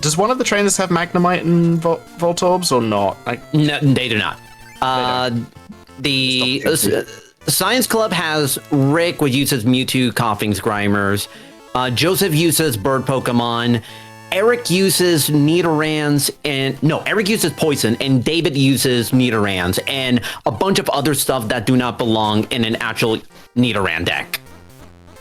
does one of the trainers have Magnemite and Voltorbs or not? No, they do not. The Science Club has Rick, which uses Mewtwo, Coughing Scrimers. Joseph uses Bird Pokemon. Eric uses Nidorans Eric uses Poison, and David uses Nidorans, and a bunch of other stuff that do not belong in an actual Nidoran deck.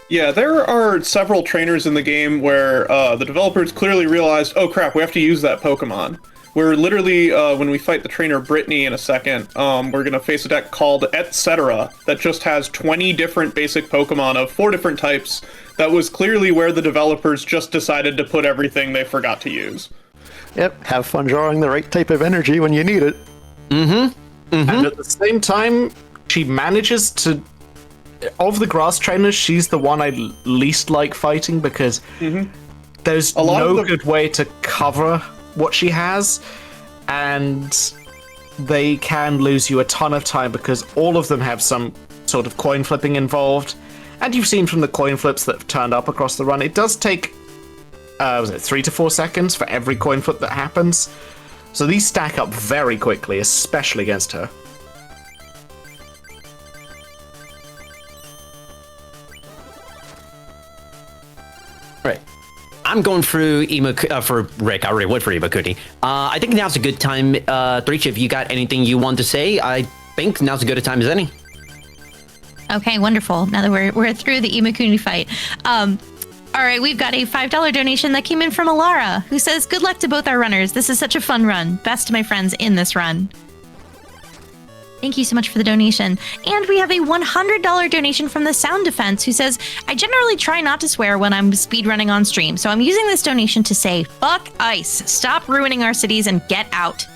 Yeah, there are several trainers in the game where the developers clearly realized, oh crap, we have to use that Pokemon. We're literally, when we fight the trainer Brittany in a second, we're going to face a deck called Etc. that just has 20 different basic Pokemon of 4 different types. That was clearly where the developers just decided to put everything they forgot to use. Yep, have fun drawing the right type of energy when you need it. And at the same time, she manages to... Of the grass trainers, she's the one I least like fighting because there's no good way to cover what she has, and they can lose you a ton of time because all of them have some sort of coin flipping involved. And you've seen from the coin flips that have turned up across the run, it does take, 3 to 4 seconds for every coin flip that happens. So these stack up very quickly, especially against her. Right. I'm going through for Rick. I already went for Imakuni. I think now's a good time. Threech, if you got anything you want to say, I think now's as good a time as any. Okay, wonderful. Now that we're through the Imakuni fight. All right, we've got a $5 donation that came in from Alara, who says, good luck to both our runners. This is such a fun run. Best to my friends in this run. Thank you so much for the donation. And we have a $100 donation from the Sound Defense, who says, I generally try not to swear when I'm speedrunning on stream, so I'm using this donation to say, fuck ICE. Stop ruining our cities and get out.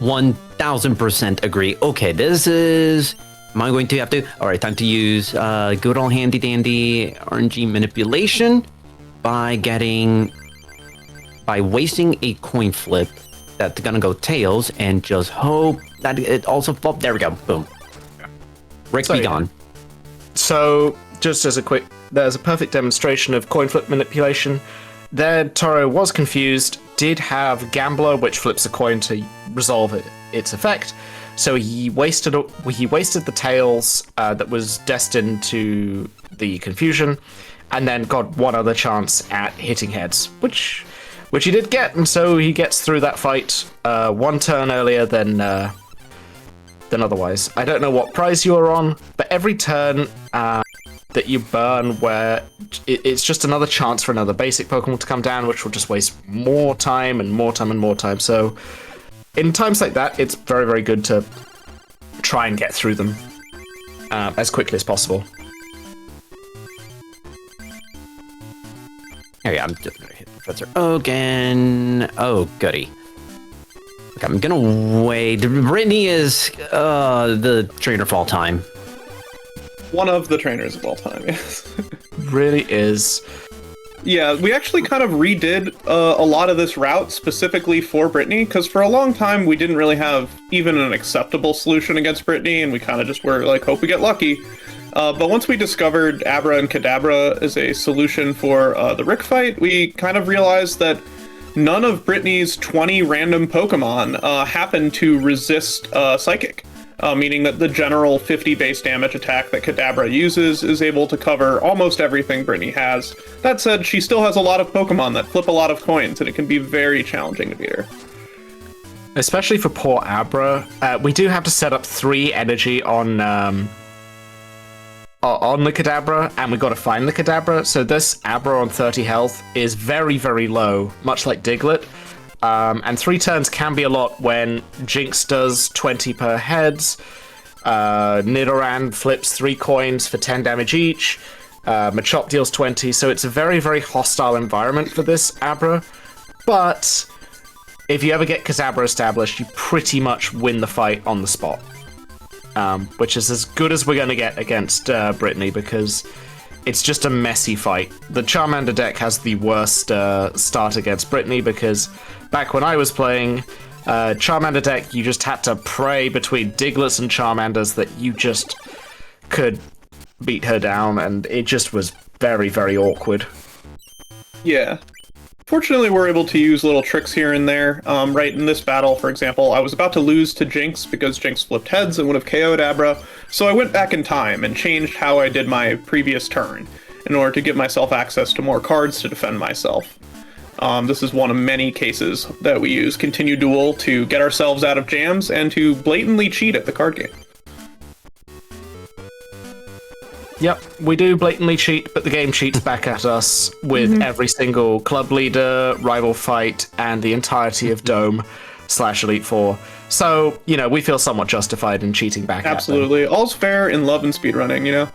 1000% agree. Okay, this is... Am I going to have to... All right, time to use good old handy dandy RNG manipulation by wasting a coin flip that's gonna go tails and just hope that it also... There we go. Boom. Rick, be gone. So, just as there's a perfect demonstration of coin flip manipulation. There, Toro was confused, did have Gambler, which flips a coin to resolve its effect. So he wasted the tails that was destined to the confusion, and then got one other chance at hitting heads, which he did get, and so he gets through that fight one turn earlier than otherwise. I don't know what prize you are on, but every turn that you burn where it's just another chance for another basic Pokemon to come down, which will just waste more time and more time and more time. So in times like that, it's very, very good to try and get through them as quickly as possible. Oh yeah, I'm just gonna hit Professor Ogan. Oh, goody. I'm gonna wait. Brittany is the trainer of all time. One of the trainers of all time, yes. Really is. Yeah, we actually kind of redid a lot of this route specifically for Brittany, because for a long time we didn't really have even an acceptable solution against Brittany, and we kind of just were like, hope we get lucky. But once we discovered Abra and Kadabra as a solution for the Rick fight, we kind of realized that none of Brittany's 20 random Pokemon happen to resist Psychic. Meaning that the general 50 base damage attack that Kadabra uses is able to cover almost everything Brittany has. That said, she still has a lot of Pokemon that flip a lot of coins, and it can be very challenging to beat her. Especially for poor Abra. We do have to set up 3 energy on the Kadabra, and we got to find the Kadabra. So this Abra on 30 health is very, very low, much like Diglett. And 3 turns can be a lot when Jinx does 20 per heads, Nidoran flips 3 coins for 10 damage each, Machop deals 20, so it's a very, very hostile environment for this Abra. But if you ever get Kadabra established, you pretty much win the fight on the spot. Which is as good as we're going to get against Brittany, because it's just a messy fight. The Charmander deck has the worst start against Brittany, because back when I was playing Charmander deck, you just had to pray between Digletts and Charmanders that you just could beat her down, and it just was very, very awkward. Yeah. Fortunately, we're able to use little tricks here and there. Right in this battle, for example, I was about to lose to Jinx because Jinx flipped heads and would have KO'd Abra, so I went back in time and changed how I did my previous turn in order to give myself access to more cards to defend myself. This is one of many cases that we use Continue Duel to get ourselves out of jams and to blatantly cheat at the card game. Yep, we do blatantly cheat, but the game cheats back at us with every single club leader, rival fight, and the entirety of Dome/Elite Four. So, you know, we feel somewhat justified in cheating back Absolutely. at them. All's fair in love and speedrunning, you know?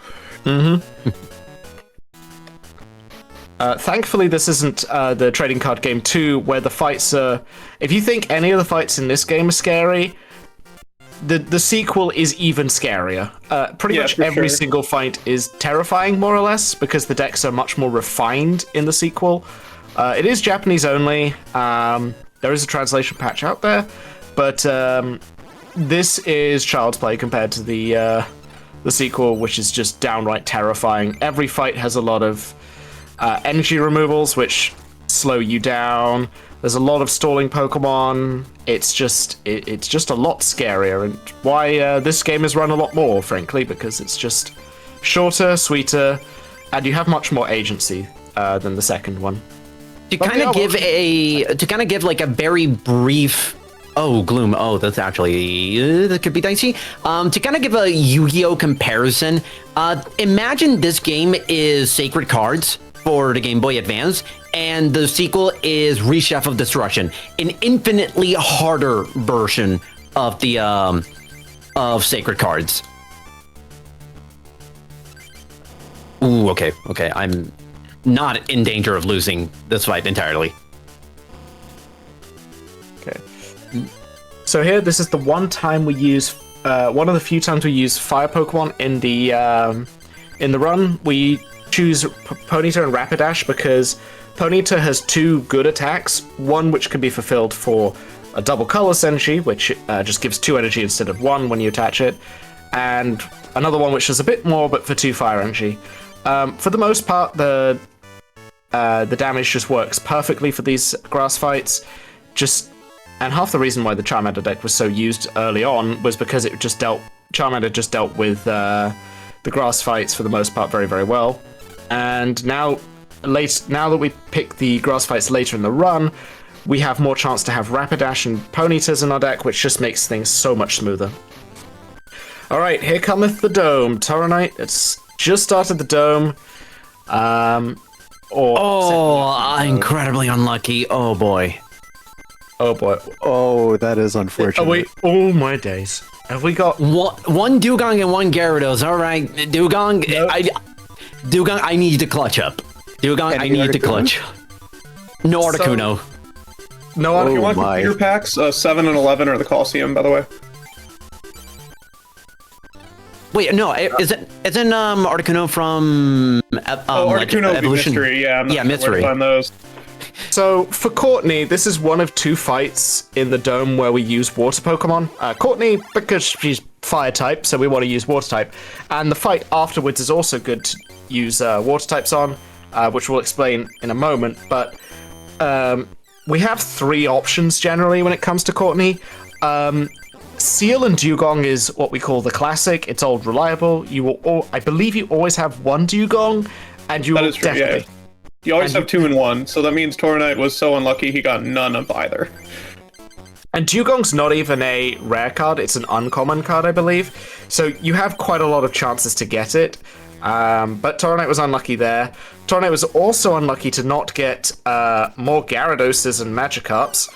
Thankfully, this isn't the trading card game 2, where the fights are... If you think any of the fights in this game are scary, the sequel is even scarier. Pretty much every single fight is terrifying, more or less, because the decks are much more refined in the sequel. It is Japanese only. There is a translation patch out there, but this is child's play compared to the sequel, which is just downright terrifying. Every fight has a lot of energy removals, which slow you down. There's a lot of stalling Pokemon. It's just a lot scarier, and why this game is run a lot more, frankly, because it's just shorter, sweeter, and you have much more agency than the second one. To kind of give like a very brief. Oh, Gloom. Oh, that's actually that could be dicey. To kind of give a Yu-Gi-Oh comparison, imagine this game is Sacred Cards for the Game Boy Advance, and the sequel is Rechef of Destruction, an infinitely harder version of the of Sacred Cards. Ooh, okay, I'm not in danger of losing this fight entirely. Okay. So here, this is the one time we use, one of the few times we use Fire Pokemon in the run. We choose Ponyta and Rapidash because Ponyta has 2 good attacks, one which can be fulfilled for a double colorless energy, which just gives 2 energy instead of 1 when you attach it, and another one which is a bit more, but for 2 fire energy. For the most part, the damage just works perfectly for these grass fights. And half the reason why the Charmander deck was so used early on was because Charmander just dealt with the grass fights for the most part very, very well. And now that we pick the grass fights later in the run, we have more chance to have Rapidash and Ponytas in our deck, which just makes things so much smoother. Alright, here cometh the Dome. Tauronite, it's just started the Dome. Incredibly unlucky. Oh boy. Oh boy. Oh, that is unfortunate. Oh my days. Have we got... One Dugong and 1 Gyarados. Alright, Dugong, nope. Dugong, I need you to clutch up. Dugong, I need you to clutch. No Articuno. No, If you Articuno. want my. computer packs, 7 and 11 are the Coliseum, by the way. Wait, no, isn't Articuno from Articuno would be Mystery, yeah. I'm not Yeah, sure where Mystery. to find those. So for Courtney, this is one of 2 fights in the dome where we use water Pokemon. Courtney, because she's fire type, so we want to use water type. And the fight afterwards is also good to use water types on, which we'll explain in a moment. But we have 3 options generally when it comes to Courtney. Seal and Dugong is what we call the classic. It's old reliable. I believe you always have 1 Dugong, and you That will is true, definitely. yeah. You always have 2 and 1, so that means Tornite was so unlucky he got none of either. And Dugong's not even a rare card, it's an uncommon card, I believe. So you have quite a lot of chances to get it. But Tornite was unlucky there. Tornite was also unlucky to not get more Gyarados and Magikarps.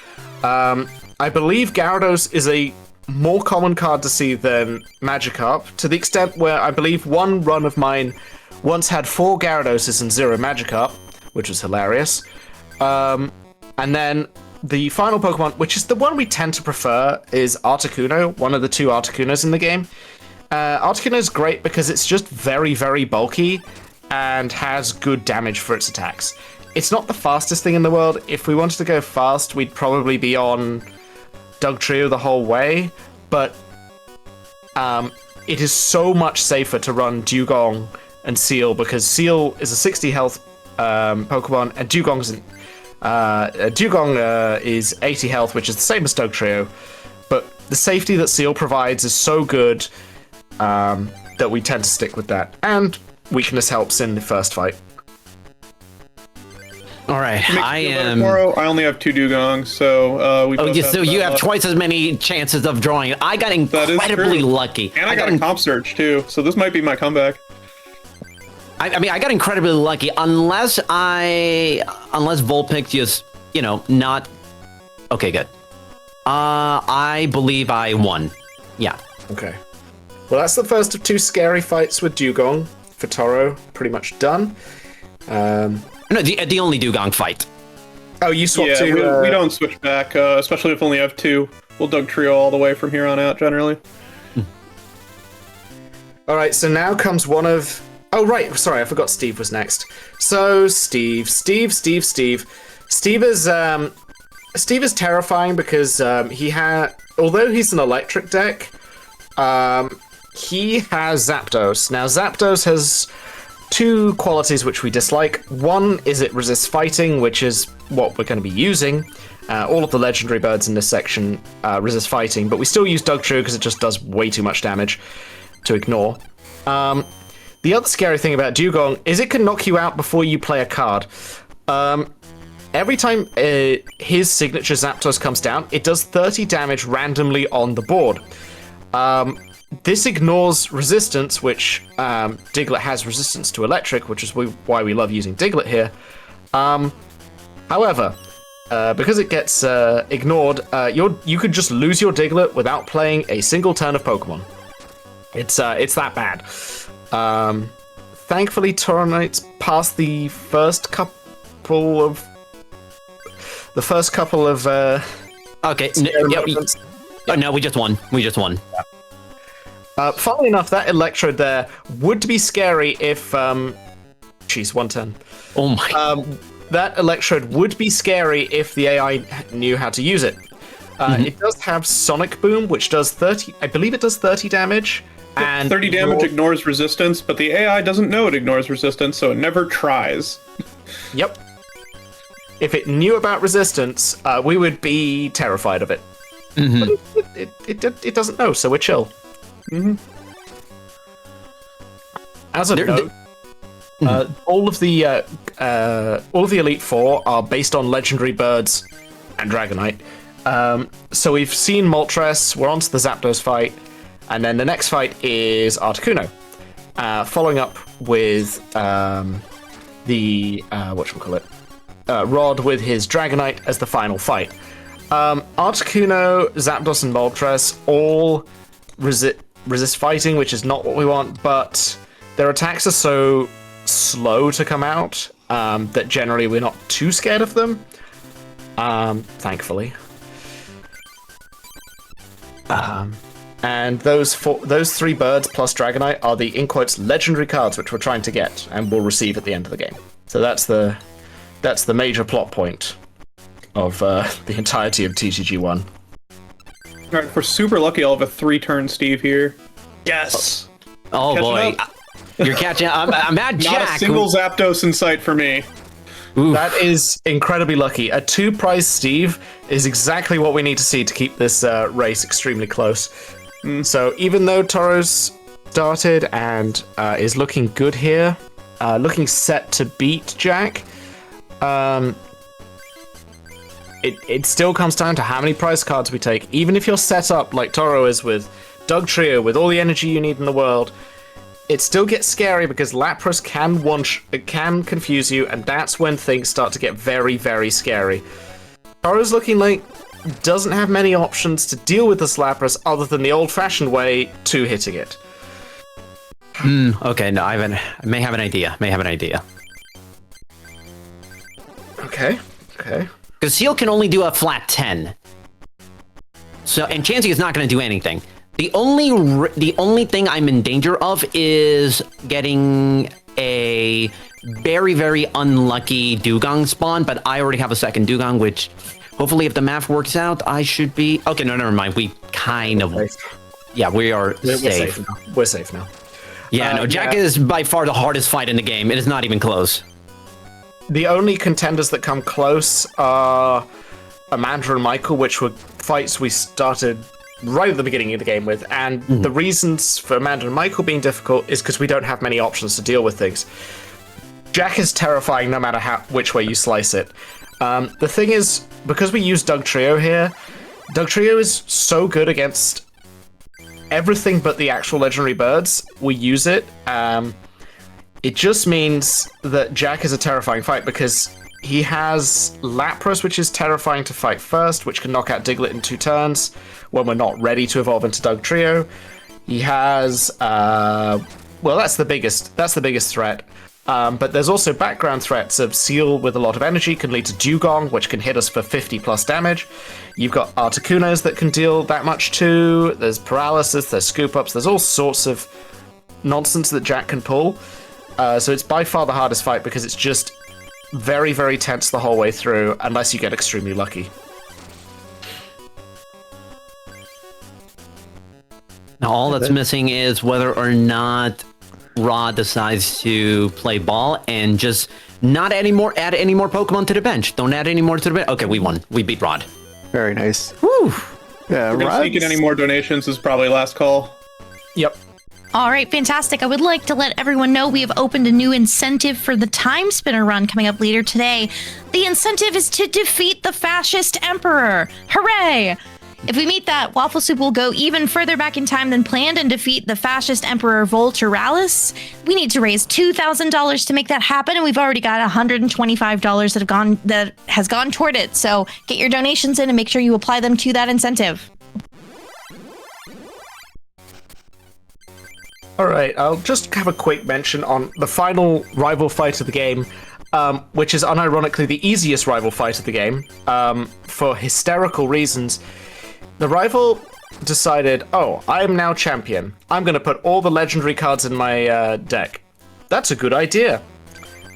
I believe Gyarados is a more common card to see than Magikarp, to the extent where I believe one run of mine once had 4 Gyarados and 0 Magikarp, which was hilarious. And then the final Pokemon, which is the one we tend to prefer, is Articuno, one of the 2 Articunos in the game. Articuno is great because it's just very, very bulky and has good damage for its attacks. It's not the fastest thing in the world. If we wanted to go fast, we'd probably be on Dugtrio the whole way, but it is so much safer to run Dugong and Seal, because Seal is a 60 health Pokemon, and Dugong is 80 health, which is the same as Dugtrio. But the safety that Seal provides is so good that we tend to stick with that. And weakness helps in the first fight. All right, I am. Tomorrow, I only have 2 Dugongs, so we. Oh, both yeah, so you have luck. twice as many chances of drawing it. I got That is incredibly true. lucky. And I got a comp search too, so this might be my comeback. I mean, I got incredibly lucky. Unless Vulpix just, not. Okay, good. I believe I won. Yeah. Okay. Well, that's the first of 2 scary fights with Dugong. For Toro, pretty much done. No, the only Dugong fight. Oh, you swapped Yeah, to... we don't switch back, especially if we only have 2. We'll Dugtrio all the way from here on out, generally. All right, so now comes one of... Oh, right, sorry, I forgot Steve was next. So, Steve is terrifying because although he's an electric deck, he has Zapdos. Now, Zapdos has 2 qualities which we dislike. One is it resists fighting, which is what we're going to be using. All of the legendary birds in this section resist fighting, but we still use Dugtrio because it just does way too much damage to ignore. The other scary thing about Dugong is it can knock you out before you play a card. Every time his signature Zapdos comes down, it does 30 damage randomly on the board. This ignores resistance, which Diglett has resistance to electric, which is why we love using Diglett here. However, because it gets ignored, you could just lose your Diglett without playing a single turn of Pokemon. It's that bad. Thankfully, Tornite's passed the first couple of Okay. moments. Oh, no, we just won. Funnily enough, that Electrode there would be scary if... Jeez, 110. Oh my. That Electrode would be scary if the AI knew how to use it. It does have Sonic Boom, which does 30... I believe it does 30 damage. And 30 damage ignores resistance, but the AI doesn't know it ignores resistance, so it never tries. Yep. If it knew about resistance, we would be terrified of it. But it doesn't know, so we're chill. As a note, all of the Elite Four are based on legendary birds and Dragonite. So we've seen Moltres. We're on to the Zapdos fight, and then the next fight is Articuno, following up with the whatchamacallit, Rod with his Dragonite as the final fight. Articuno, Zapdos, and Moltres all resist fighting, which is not what we want, but their attacks are so slow to come out that generally we're not too scared of them. thankfully. And those 3 birds plus Dragonite are the, in quotes, legendary cards which we're trying to get and will receive at the end of the game. So that's the major plot point of the entirety of TCG1. Alright, if we're super lucky, I'll have a 3-turn Steve here. Yes! Oh Catching boy. up. You're catching up. I'm at Jack. Not a single Zapdos in sight for me. Oof. That is incredibly lucky. A 2-prize Steve is exactly what we need to see to keep this race extremely close. So even though Toro's started and is looking good here, looking set to beat Jack, it still comes down to how many prize cards we take. Even if you're set up like Toro is with Doug Trio, with all the energy you need in the world, it still gets scary because Lapras can confuse you, and that's when things start to get very, very scary. Toro's looking like doesn't have many options to deal with this Lapras other than the old-fashioned way, 2-hitting it. Okay, no, I may have an idea. Okay. Because Seal can only do a flat 10. So, and Chansey is not going to do anything. The only thing I'm in danger of is getting a very, very unlucky Dugong spawn, but I already have a second Dugong, which hopefully if the math works out, I should be... Okay, no, never mind. We kind of... Yeah, we are safe. We're safe now. Yeah, no, Jack is by far the hardest fight in the game. It is not even close. The only contenders that come close are Amanda and Michael, which were fights we started right at the beginning of the game with, and the reasons for Amanda and Michael being difficult is because we don't have many options to deal with things. Jack is terrifying no matter which way you slice it. The thing is, because we use Doug Trio here, Doug Trio is so good against everything but the actual legendary birds. We use it. It just means that Jack is a terrifying fight because he has Lapras, which is terrifying to fight first, which can knock out Diglett in 2 turns when we're not ready to evolve into Doug Trio. He has, well, that's the biggest threat. But there's also background threats of Seal with a lot of energy can lead to Dugong, which can hit us for 50 plus damage. You've got Articunos that can deal that much too. There's paralysis, there's scoop ups, there's all sorts of nonsense that Jack can pull. So it's by far the hardest fight because it's just very, very tense the whole way through, unless you get extremely lucky. Now, all that's missing is whether or not Rod decides to play ball and just not add any more Pokemon to the bench. Don't add any more to the bench. Okay, we won. We beat Rod. Very nice. Whew. Yeah, We're gonna sneak in any more donations is probably last call. Yep. All right, fantastic. I would like to let everyone know we have opened a new incentive for the Time Spinner run coming up later today. The incentive is to defeat the Fascist Emperor. Hooray! If we meet that, Waffle Soup will go even further back in time than planned and defeat the Fascist Emperor Volturalis. We need to raise $2,000 to make that happen, and we've already got $125 that has gone toward it. So get your donations in and make sure you apply them to that incentive. All right, I'll just have a quick mention on the final rival fight of the game, which is unironically the easiest rival fight of the game, for hysterical reasons. The rival decided, oh, I am now champion. I'm going to put all the legendary cards in my deck. That's a good idea.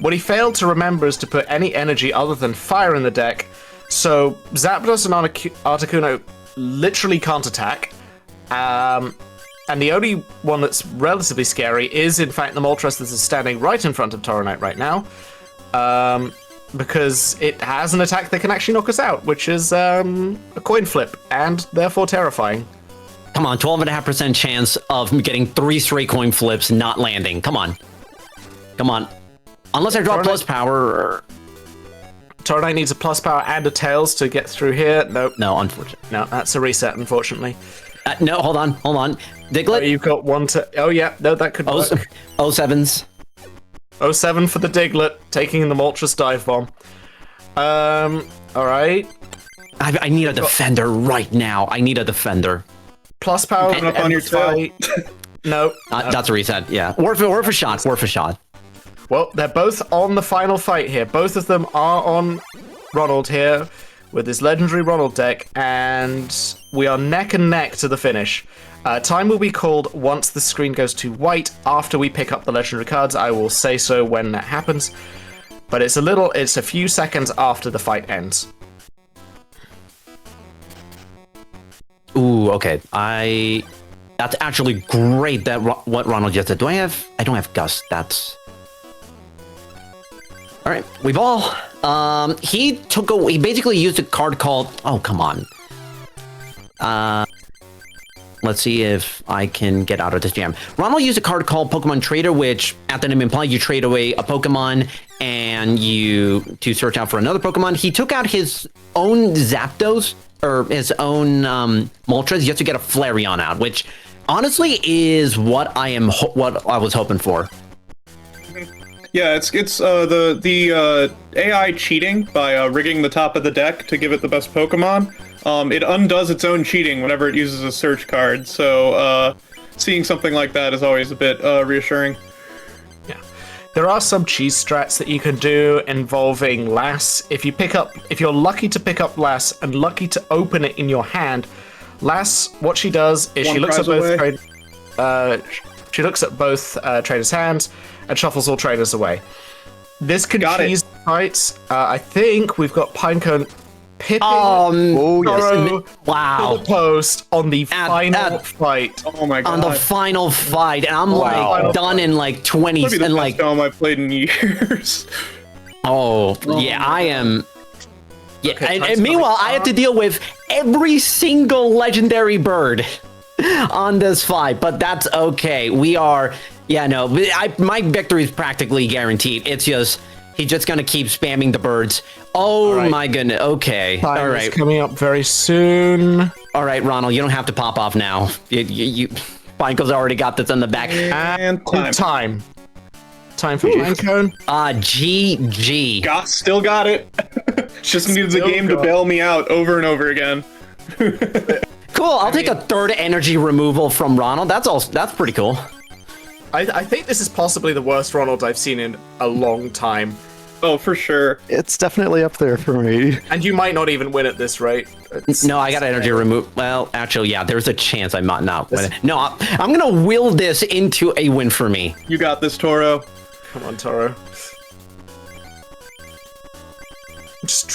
What he failed to remember is to put any energy other than fire in the deck, so Zapdos and Articuno literally can't attack. And the only one that's relatively scary is, in fact, the Moltres that is standing right in front of Toronite right now. Because it has an attack that can actually knock us out, which is a coin flip, and therefore terrifying. Come on, 12.5% chance of getting 3 straight coin flips not landing. Come on. Come on. Unless I draw plus power or... Toronite needs a plus power and a Tails to get through here. Nope. No, unfortunately. No, that's a reset, unfortunately. No, hold on. Diglett? Oh, you've got one to... Oh, yeah. No, that could work. 07s. 07 for the Diglett, taking the Moltres dive bomb. Alright. I need a defender right now. I need a defender. Plus power up on your fight. No. That's a reset, yeah. Worth a shot. Well, they're both on the final fight here. Both of them are on Ronald here. with his legendary Ronald deck, and we are neck and neck to the finish. Time will be called once the screen goes to white after we pick up the legendary cards. I will say so when that happens, but it's a few seconds after the fight ends. Ooh, okay. That's actually great that what Ronald just did. I don't have Gus. That's... All right, we've all... he basically used a card called... Oh, come on. Let's see if I can get out of this jam. Ronald used a card called Pokemon Trader, which, at the name implied, you trade away a Pokemon and to search out for another Pokemon. He took out his own Zapdos, or his own Moltres, just to get a Flareon out, which honestly is what I was hoping for. Yeah, it's the AI cheating by rigging the top of the deck to give it the best Pokemon. It undoes its own cheating whenever it uses a search card. So seeing something like that is always a bit reassuring. Yeah, there are some cheese strats that you can do involving Lass. If you're lucky to pick up Lass and lucky to open it in your hand, Lass, what she does is she looks at both traders' hands and shuffles all traders away. This can cheese fights. I think we've got Pinecone pipping Toro wow. to the post on the final fight. Oh my god! On the final fight, and I'm like done in like 20 Maybe the and best like. dome I've played in years. Yeah, I am. Yeah, Okay, and meanwhile, I have to deal with every single legendary bird on this fight, but that's okay. We are, my victory is practically guaranteed. It's just, he's just gonna keep spamming the birds. Oh right. My goodness, okay. Time all is right. coming up very soon. All right, Ronald, you don't have to pop off now. Pinecone's already got this in the back. And time. Time for Pinecone. GG. Still got it. Just needed the game to bail me out over and over again. Cool, I'll take a third energy removal from Ronald. That's pretty cool. I think this is possibly the worst Ronald I've seen in a long time. Oh, for sure. It's definitely up there for me. And you might not even win at this rate. No, I got energy remove. Well, actually, yeah, there's a chance I might not win it. No, I'm gonna will this into a win for me. You got this, Toro. Come on, Toro.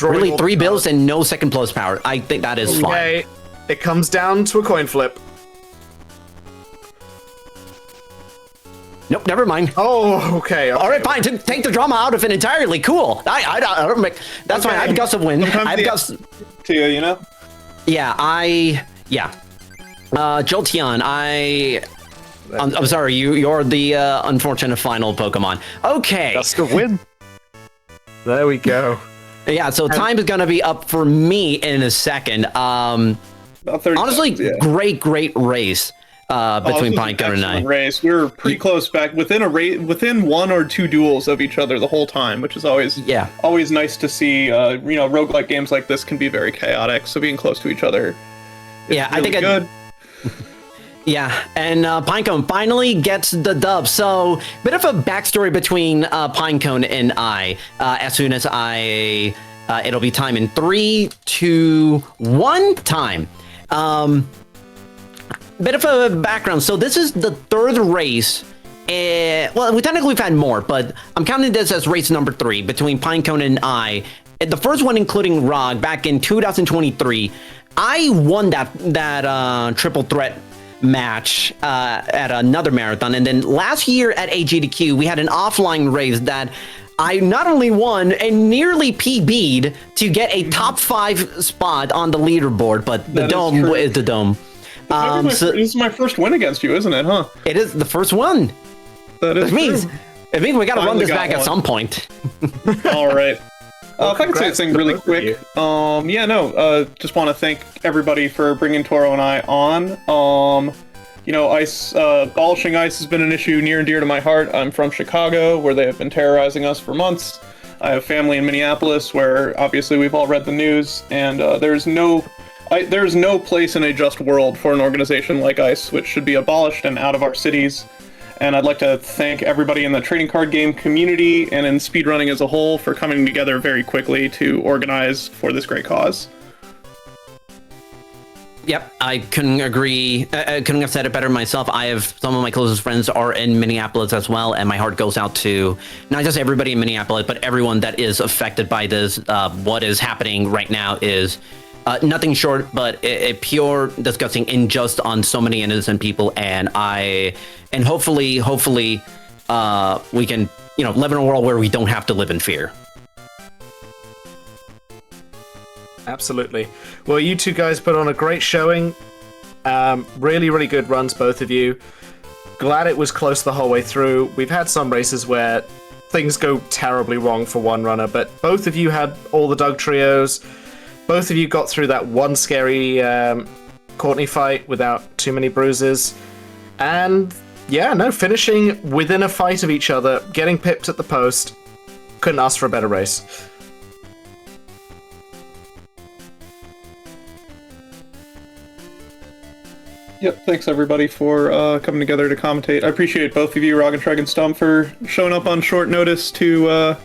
Really, 3 bills and no second plus power. I think that is fine. Okay, it comes down to a coin flip. Nope, never mind. Oh, okay. All right, fine. Take the drama out of it entirely. Cool. I don't make. That's fine. I have Gus of win. I have Gus. To you, you know. Yeah, Jolteon. I'm sorry. You're the unfortunate final Pokemon. Okay. Gus of win. There we go. Yeah. So time is gonna be up for me in a second. About 30 Honestly, seconds, yeah. great race. Between Pinecone and I. Race. We were pretty close back within 1 or 2 duels of each other the whole time, which is always nice to see. Roguelike games like this can be very chaotic, so being close to each other is I really think good. Yeah, and Pinecone finally gets the dub. So, bit of a backstory between Pinecone and I. As soon as it'll be time in 3, 2, 1, time. Bit of a background. So this is the 3rd race. Well, we've had more, but I'm counting this as race number 3 between Pinecone and I. The first one, including Rog, back in 2023. I won that triple threat match at another marathon, and then last year at AGDQ, we had an offline race that I not only won and nearly PB'd to get a top 5 spot on the leaderboard, but the dome is the dome. This is my first win against you, isn't it, huh? It is the first one. That is it means we gotta run this back at some point. All right. If I can say this thing really quick. Just want to thank everybody for bringing Toro and I on. Ice, abolishing ice has been an issue near and dear to my heart. I'm from Chicago, where they have been terrorizing us for months. I have family in Minneapolis, where obviously we've all read the news, and there's no place in a just world for an organization like ICE, which should be abolished and out of our cities. And I'd like to thank everybody in the trading card game community and in speedrunning as a whole for coming together very quickly to organize for this great cause. Yep, I couldn't agree. I couldn't have said it better myself. I have some of my closest friends are in Minneapolis as well, and my heart goes out to not just everybody in Minneapolis, but everyone that is affected by this. What is happening right now is nothing short, but a pure, disgusting injustice on so many innocent people. And hopefully, we can, live in a world where we don't have to live in fear. Absolutely. Well, you two guys put on a great showing. Really, really good runs, both of you. Glad it was close the whole way through. We've had some races where things go terribly wrong for one runner, but both of you had all the Doug trios. Both of you got through that one scary Courtney fight without too many bruises. And yeah, no, finishing within a fight of each other, getting pipped at the post. Couldn't ask for a better race. Yep, thanks everybody for coming together to commentate. I appreciate both of you, Rog and Treg and Stump, for showing up on short notice to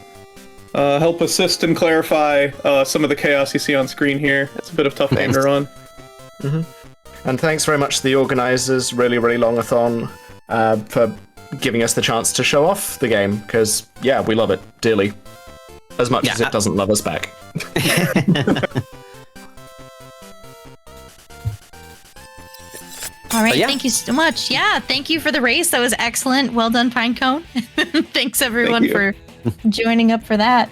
help assist and clarify some of the chaos you see on screen here. It's a bit of tough game to run. Mm-hmm. And thanks very much to the organizers, really, really long-a-thon, for giving us the chance to show off the game, because, yeah, we love it dearly. As much as it doesn't love us back. All right, thank you so much. Yeah, thank you for the race. That was excellent. Well done, Pinecone. Thanks, everyone, for joining up for that.